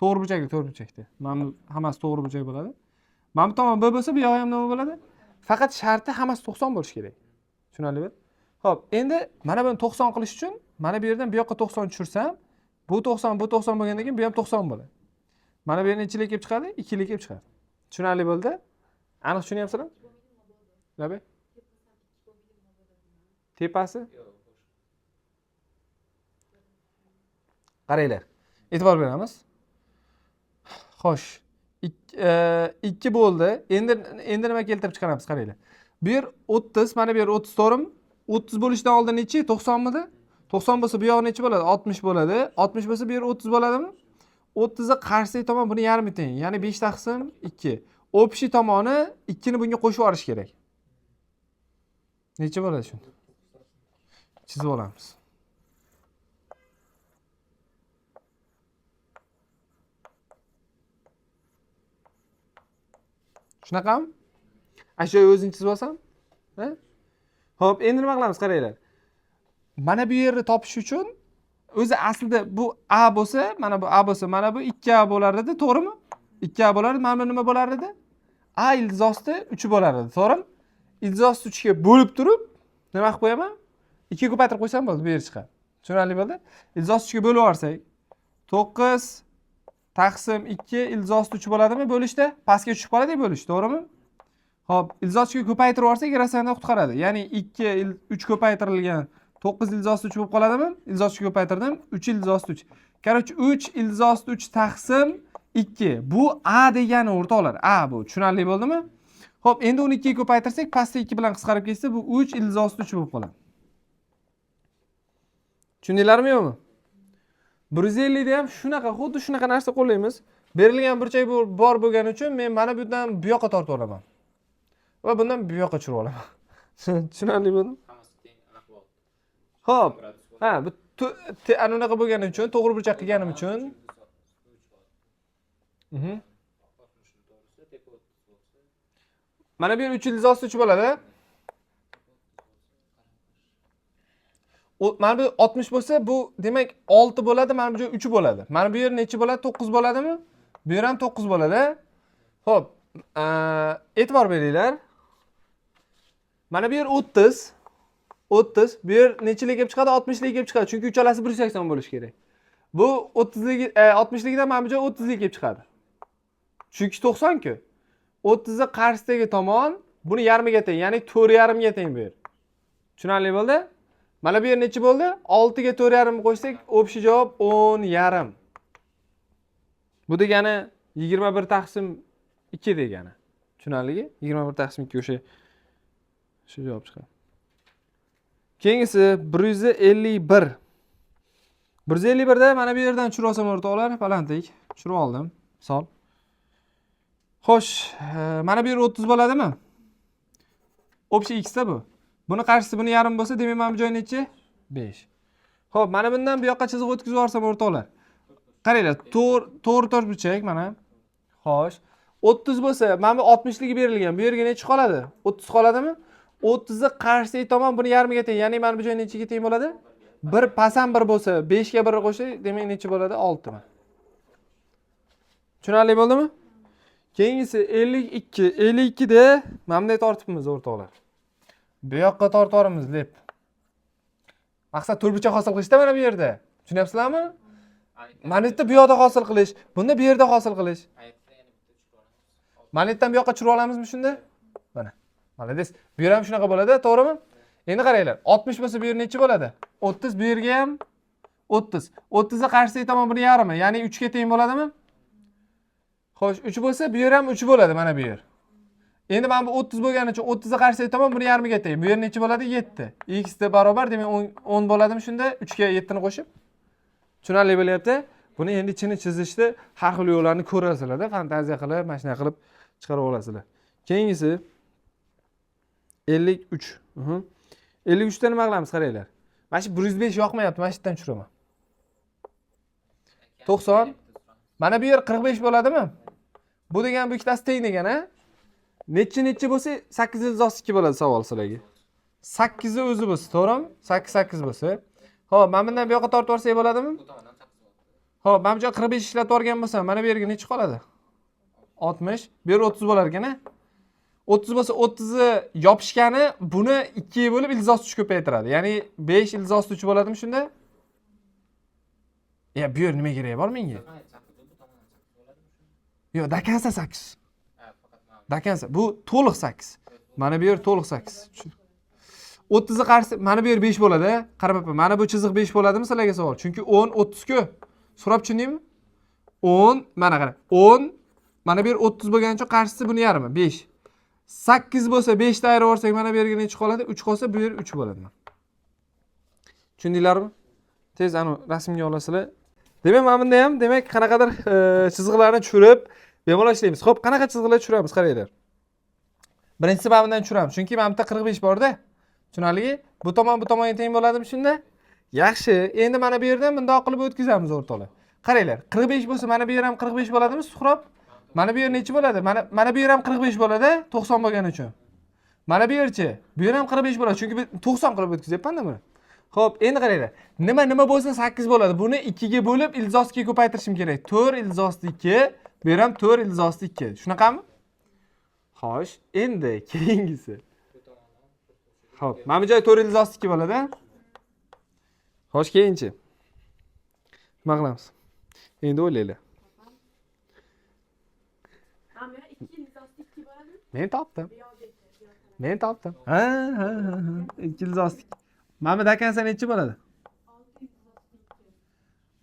To'g'ri burchakda. Mana hammasi to'g'ri burchak bo'ladi. Mana bu tomon B bo'lsa, bu yog'i ham nima bo'ladi? Faqat sharti hammasi 90 bo'lishi kerak. Tushunarlimi? Xo'p, endi mana buni 90 qilish uchun mana bu yerdan bu yoqqa 90 tushirsam, bu 90 bo'lgandan keyin bu ham 90 bo'ladi. Mana bu yerdan nechilik kelib chiqadi? 2 lik kelib chiqadi. Tushunarli bo'ldi? Aniq tushunyapsizlar? Nima? Tepasi? Qaranglar. E'tibor beramiz. Xo'sh. 2 bo'ldi. Endi nima keltirib chiqaramiz? Qaranglar. Bu yer 30, mana bu yer 30 to'g'rimi? 30 bo'lishidan oldin nechi? 90 midi? 90 bo'lsa bu yoq necha bo'ladi? 60 bo'ladi. 60 bo'lsa bu yer 30 bo'ladimi? 30'ni qarshi tomon buni yarmi teng. Ya'ni 5 taqsim 2. Общий tomoni 2 ni bunga qo'shib yuborish kerak. Necha bo'ladi shunda? Chizib olamiz. Shunaqami? Shu o'zing chizib olsam? Ha? Xo'p, endi nima qilamiz qaranglar. Mana bu yerni topish uchun o'zi aslida bu A bo'lsa, mana bu A bo'lsa, mana bu 2A bo'lar edi, to'g'rimi? 2A bo'lar edi, mana bu nima bo'lar edi? A ildizosti 3 bo'lar edi, to'g'rimi? Ildizosti 3 ga bo'lib turib, nima qilib qo'yaman? 2 ga ko'paytirib qo'ysam bo'ldi, bu yer chiqadi. Tushunarli bo'ldi? Ildizosti 3 ga bo'lib yuborsak, 9 taqsim 2 ildizosti 3 bo'ladimi? Bo'lishda pastga tushib qoladi, bo'lish, to'g'rimi? Xo'p, ildizosti 3 ga ko'paytirib yuborsak, rasiondan qutqaradi. Ya'ni 2 3 ko'paytirilgan 9 ildizosti 3 bo'lib qoladimi? Ildizosti 3 ko'paytirdim, 3 ildizosti 3. Короче, 3 ildizosti 3 taqsim 2. Bu A degani o'rtoqlar. A bu. Tushunarli bo'ldimi? Xo'p, endi uni 2 ga ko'paytirsak, pastda 2 bilan qisqarib ketsa, bu 3 ildizosti 3 bo'lib qoladi. Tushundinglarmi yo'qmi? 150 da ham shunaqa, xuddi shunaqa narsa qo'llaymiz. Berilgan burchak bor bo'lgani uchun men mana bu yerdan bu yoqqa tortib olaman. Va bundan bu yoqqa tushirib olaman. Tushunarli bo'ldimi? Xo'p. Ha, bu ana unaqa bo'lgani uchun, to'g'ri burchak qilganim uchun. Mana bu yer 3 ildizosti 3 bo'ladi. Mana bu 60 bo'lsa, bu demak 6 bo'ladi, mana bu joy 3 bo'ladi. Mana bu yer necha bo'ladi? 9 bo'ladimi? Bu yer ham 9 bo'ladi. Xo'p, e'tibor beringlar. Mana bu yer 30. 30. Bu yer nechilik kelib chiqadi? 60lik kelib chiqadi. Chunki uchalasi 180 bo'lishi kerak. Bu 30lik 60likdan mana bu joy 30lik kelib chiqadi. Chunki 90-ku. 30'ni qarshisidagi tomon buni yarmiga teng, ya'ni 4,5 ga teng bu yer. Tushunarli bo'ldi? Mana bu yer necha bo'ldi? 6 ga 4,5 qo'shsak, общий javob 10,5. Bu degani 21 taqsim 2 degani. Tushunarligi? 21 taqsim 2 o'sha shu javob chiqadi. Keyingisi 151. 151 da mana bu yerdan tushirib olsam o'rtoqlar, balandlik tushirib oldim. Misol. Xo'sh, mana bu yer 30 bo'ladimi? Общий x da bu. Buni qarshisi buni yarim bo'lsa, demak mana bu joy necha? 5. Xo'p, mana bundan bu yoqqa chiziq o'tkazib yuborsam o'rtoqlar. Qaranglar, to'g'ri burchak mana. Xo'sh, 30 bo'lsa, mana bu 60ligi berilgan. Bu yerga necha qoladi? 30 qoladimi? 30'ni qarshisi tomon buni yarmiga teng. Ya'ni mana bu joy nechaga teng bo'ladi? 1 pasam 1 bo'lsa, 5 ga 1 qo'shsak, demak necha bo'ladi? 6 mi? Tushunarli bo'ldimi? Keyingisi 52. 52 da mana bunday tortibmiz o'rtoqlar. Bu yoqqa tortamiz deb. Maqsad to'rtburchak hosil qilishda mana bu yerda. Tushunyapsizlarmi? Mana yerda bu yoqda hosil qilish, bunda bu yerda hosil qilish. Mana yerdan bu yoqqa tushirib olamizmi shunda? Mana. Malades. Bu yer ham shunaqa bo'ladi, to'g'rimi? Endi qaranglar, 60 bo'lsa bu yer necha bo'ladi? 30, bu yerga ham 30. 30'ni qarshisiga tomon buni yarmi, ya'ni 3 ga teng bo'ladimi? Xo'sh, 3 bo'lsa, bu yer ham 3 bo'ladi mana bu yer. Endi mana bu 30 bo'lgani uchun 30'ni qarshisiga tomon buni yarmiga teng. Bu yer necha bo'ladi? 7. X da barobar, demak 10 bo'ladimi shunda? 3 ga 7 ni qo'shib. Tushunarli bo'lyapti? Buni endi ichini chizishda har xil yo'llarni ko'rasizlar-da, fantaziya qilib, mana shunday qilib chiqarib olasizlar. Keyingisi 53. 53 da nima qilamiz qaranglar. Mana shu 105 yoqmayapti, mana shu yerdan tushiraman. 90. Mana bu yer 45 bo'ladimi? Bu degan bu ikkitasi teng degani. Necha bo'lsa 8 ildizosti 2 bo'ladi savol sizlarga. 8 ni o'zi bo'lsa, to'g'rimi? 8 bo'lsa. Xo'p, mana bundan bu yoqqa tortib olsak bo'ladimi? Xo'p, mana bu joy 45 ishlatib olgan bo'lsam, mana bu yerga necha qoladi? 60. Bu yer 30 bo'lar ekan-a? 30 bo'lsa 30'ni yopishgani buni 2 ga bo'lib ildizosti 3 ko'paytiradi. Ya'ni 5 ildizosti 3 bo'ladimi shunda? Ya bu yer nima kerak bor menga? Yo'q, dakansa 8. Dakansa. Bu to'liq 8. Mana bu yer to'liq 8. 30'ni qarshisi, mana bu yer 5 bo'ladi. Qarab, mana bu chiziq 5 bo'ladimi sizlarga savol? Chunki 10 30 ku. So'rab tushundingmi? 10, mana qara. 10, mana bu yer 30 bo'lgani uchun qarshisi buni yarmi, 5. 8 bo'lsa 5 da ayirib olsak, mana bu yerga necha qoladi? 3 qolsa, bu yer 3 bo'ladi. Tushundinglarmi? tez anu rasmga olasizlar. Demak, mana bunda ham demak qanaqadir chiziqlarni tushirib bemalol ishlaymiz. Xo'p, qanaqa chiziqlar tushiramiz qaranglar. Birinchisi mana bundan tushiramiz. Chunki mana bu yerda 45 bor-da. Tushunarligi? Bu tomonga teng bo'ladimi shunda? Yaxshi. Endi mana bu yerdan bundoq qilib o'tkazamiz o'rtoqlar. Qaranglar, 45 bo'lsa, mana bu yer ham 45 bo'ladimi, Suhrob? Mana bu yer necha bo'ladi? Mana bu yer ham 45 bo'ladi, 90 bo'lgani uchun. Mana bu yerchi, bu yer ham 45 bo'ladi, chunki 90 qilib o'tkazyapman-da buni. Xo'p, endi qaranglar. Nima bo'lsa 8 bo'ladi. Buni 2 ga bo'lib ilzosga ko'paytirishim kerak. 4 ilzosli 2, bu yer ham 4 ilzosli 2. Shunaqami? Xo'sh, endi keyingisi. Xo'p, mana bu joy 4 ilzosli 2 bo'ladi. Xo'sh, keyinchi. Nima qilamiz? Endi o'ylaylar. Mana 2 ilzosli 2 bo'ladimi? Men topdim. Bu yoqda. Men topdim. Ha. 2 ilzosli. Mana bu dakansa nechi bo'ladi?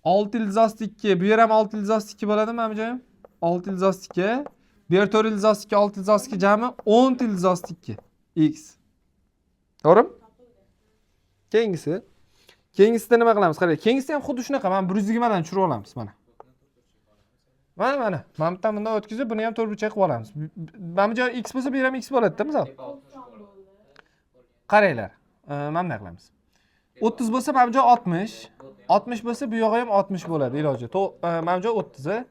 6 ilzosli 2. Bu yer ham 6 ilzosli 2 bo'ladimi mana bu joy? 6 ilzosli 2. Bu yer 4 ilzosli 2, 6 ilzosli 2 jami 10 ilzosli 2. X. To'g'rimi? Keyingisi. Keyingisida nima qilamiz? Qarang, keyingisida ham xuddi shunaqa. Mana 120 dan tushirib olamiz mana. Mana. Mana bundan o'tkazib, buni ham to'rtburchak qilib olamiz. Mana bu joy x bo'lsa, bu yer ham x bo'ladi-da, misol. Qaranglar. Mana bunday qilamiz. 30 bo'lsa, mana bu joy 60. 60 bo'lsa, bu yog'i ham 60 bo'ladi iloji. Mana bu joy 30.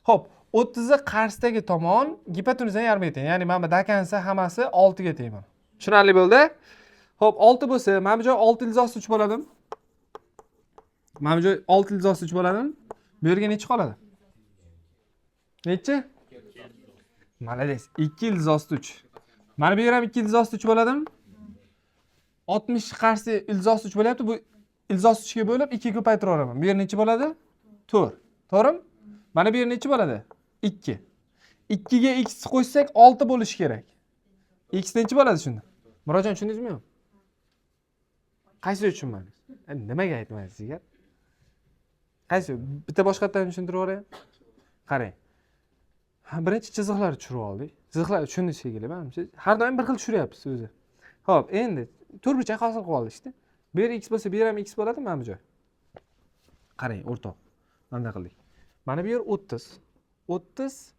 Xo'p, 30 qarshidagi tomon gipotenuzani yarmiga teng. Ya'ni mana bu dakansa hammasi 6 ga teng. Tushunarli bo'ldi? Xo'p, 6 bo'lsa, mana bu joy 6 ilzosli 3 bo'ladimi? Mana bu joy 6 ilzosli 3 bo'ladimi? Bu yerga necha qoladi? Necha? Malades. 2 ilzosli 3. Mana bu yer ham 2 ilzosli 3 bo'ladimi? 60 qarshi ilzosli 3 bo'lyapti. Bu ilzosli 3 ga bo'lib 2 ko'paytirib olaman. Bu yer necha bo'ladi? 4. To'g'rimi? Mana bu yer necha bo'ladi? 2. 2 ga x qo'shsak 6 bo'lishi kerak. X necha bo'ladi shunda? Murodjon, tushundingizmi yo'q? Qaysi tushunmadingiz? Nimaga aytmaysiz sizga? Qaysi? Bitta boshqatdan tushuntirib yuboray. Qarang. Birinchi chiziqlarni tushirib oldik. Chiziqlarni tushunish shekilli, menimcha har doim bir xil tushiryapsiz o'zi. Xo'p, endi to'rtburchak hosil qilib oldik işte. Bu yer x bo'lsa, bu yer ham x bo'ladi, mana bu joy. Qarang, o'rtoq. Mana qildik. Mana bu yer 30. 30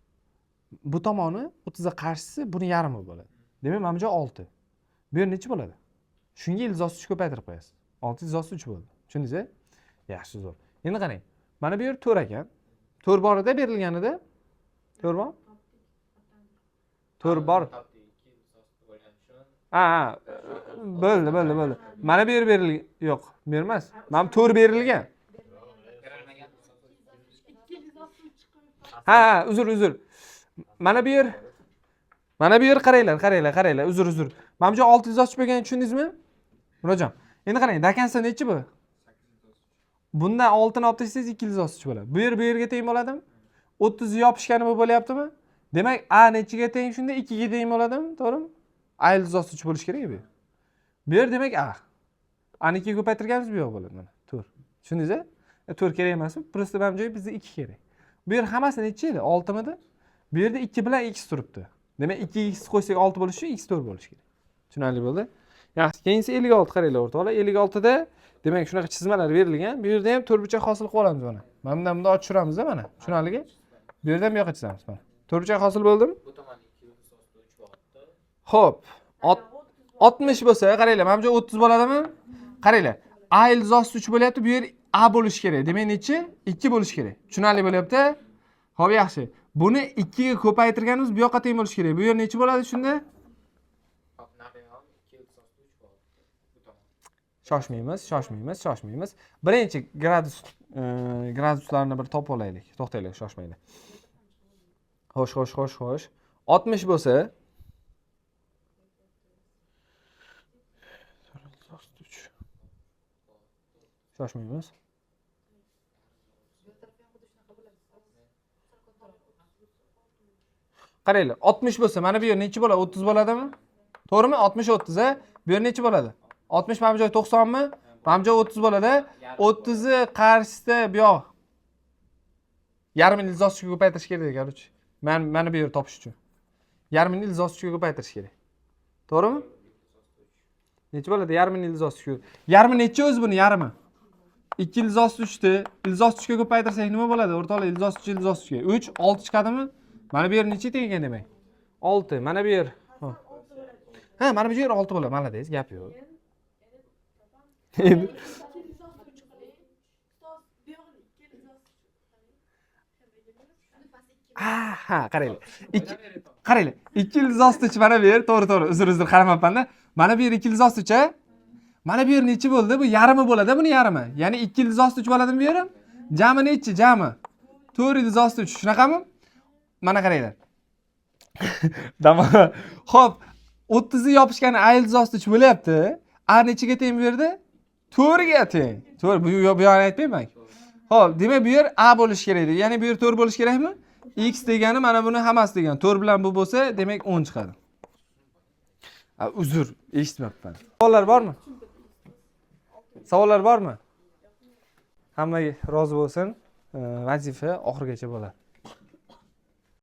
bu tomoni 30 ga qarshisi buni yarmi bo'ladi. Demak, mana bu joy 6. Bu yer necha bo'ladi? Shunga ilzosli 3 ko'paytirib qo'yasiz. 6 ilzosli 3 bo'ldi. Tushundingizmi? Yaxshi, zo'r. Endi qarang. Mana bu yer 4 ekan. 4 borida berilganida 4 bor? 4 bor. Ha. Bo'ldi. Mana bu yer berilgan. Yo'q, bermas. Mana 4 berilgan. Ha, uzr. Mana bu yer qaranglar. Uzr. Mana bu joy 6 ilzosli bo'lganini tushundingizmi? Murodjon. Endi qarang, dakansa nechi bu? Bundan 6 ni olib tashlasangiz 2 ilzosli bo'ladi. Bu yerga teng bo'ladimi? 30 ni yopishgani bu bo'lyaptimi? Demak, a nechiga teng shunda? 2 ga teng bo'ladimi? To'g'rimi? A ilzosli 3 bo'lish kerak bu. Bu yer demak a. A ni 2 ga ko'paytirganimiz bu yoq bo'ladi mana. 4. Tushundingizmi? 4 kerak emasmi? Prosta mana bu joy bizga 2 kerak. Bu yer hammasi necha edi? 6 midi? Bu yerda 2 bilan x turibdi. Demak, 2 x qo'ysak 6 bo'lishi uchun x 4 bo'lishi kerak. Tushunarli bo'ldi? Yaxshi, keyingi 56 qaranglar o'rtoqlar. 56 da demak shunaqa chizmalar berilgan. Bu yerda ham to'rtburchak hosil qilib olamiz mana. Mana bundan ochib tushiramiz-da mana. Tushunarligi? Bu yerdan bu yoqqa chizamiz mana. To'rtburchak hosil bo'ldimi? Bu tomon 2 ilzosli 3 bo'ldi. Xo'p. 60 bo'lsa, qaranglar, mana bu joy 30 bo'ladimi? Qaranglar. A ilzosli 3 bo'lyapti, bu yer A bo'lishi kerak. Demak, nechi? 2 bo'lishi kerak. Tushunarli bo'lyapti? Xo'p, yaxshi. Buni 2 ga ko'paytirganimiz bu yoqqa teng bo'lishi kerak. Bu yer nechi bo'ladi shunda? Hop, nari ham 2 ilzosli 3 bo'ldi. Bu tomon. Shoshmaymiz. Birinchi graduslarni bir topib olaylik. To'xtaylik, shoshmaylik. Xo'sh. 60 bo'lsa, shoshmaymiz. Qaranglar, 60 bo'lsa, mana bu yer necha bo'ladi? 30 bo'ladimi? To'g'rimi? 60 30 a. Bu yer necha bo'ladi? 60 mana bu joy 90 mi? Mana bu joy 30 bo'ladi. 30 ni qarshisida bu yoq. Yarmini ilzosliga ko'paytirish kerak, короче. Mana bu yer topish uchun. Yarmini ilzosliga ko'paytirish kerak. To'g'rimi? Necha bo'ladi? Yarmini ilzosliga. Yarmi necha o'zi buni yarmi? 2 ilzos 3 ni ilzos 3 ga ko'paytirsak nima bo'ladi? O'rtoqlar, ilzos 3 ilzos 3 ga. 3 6 chiqadimi? Mana bu yer necha teng ekan demak? 6. Mana bu yer. Ha, mana bu yer 6 bo'ladi. Malades, gap yo'q. Endi ha, qaranglar. Qaranglar. 2 ilzos 3 mana bu yer, to'g'ri. Uzr, qaramabman-da. Mana bu yer 2 ilzos 3 a? Mana bu yer nechi bo'ldi? Bu yarimi bo'ladi, buni yarimi. Ya'ni 2 ilzos 3 bo'ladimi bu yer ham? Jami nechi? Jami 4 ilzos 3. Shunaqami? Mana qaranglar. Xo'p, 30 ni yopishgani a ilzos 3 bo'lyapti. A nechiga teng bu yerda? 4 ga teng. 4 bu yo'qni aytmayman. Xo'p, demak bu yer a bo'lishi kerak edi. Ya'ni bu yer 4 bo'lishi kerakmi? X degani mana buni hammasi degan. 4 bilan bu bo'lsa, demak 10 chiqadi. Uzr, eshitmabman. Savollar bormi? Savollar bormi? Hamma rozi bo'lsin. Vazifa oxirigacha bo'ladi.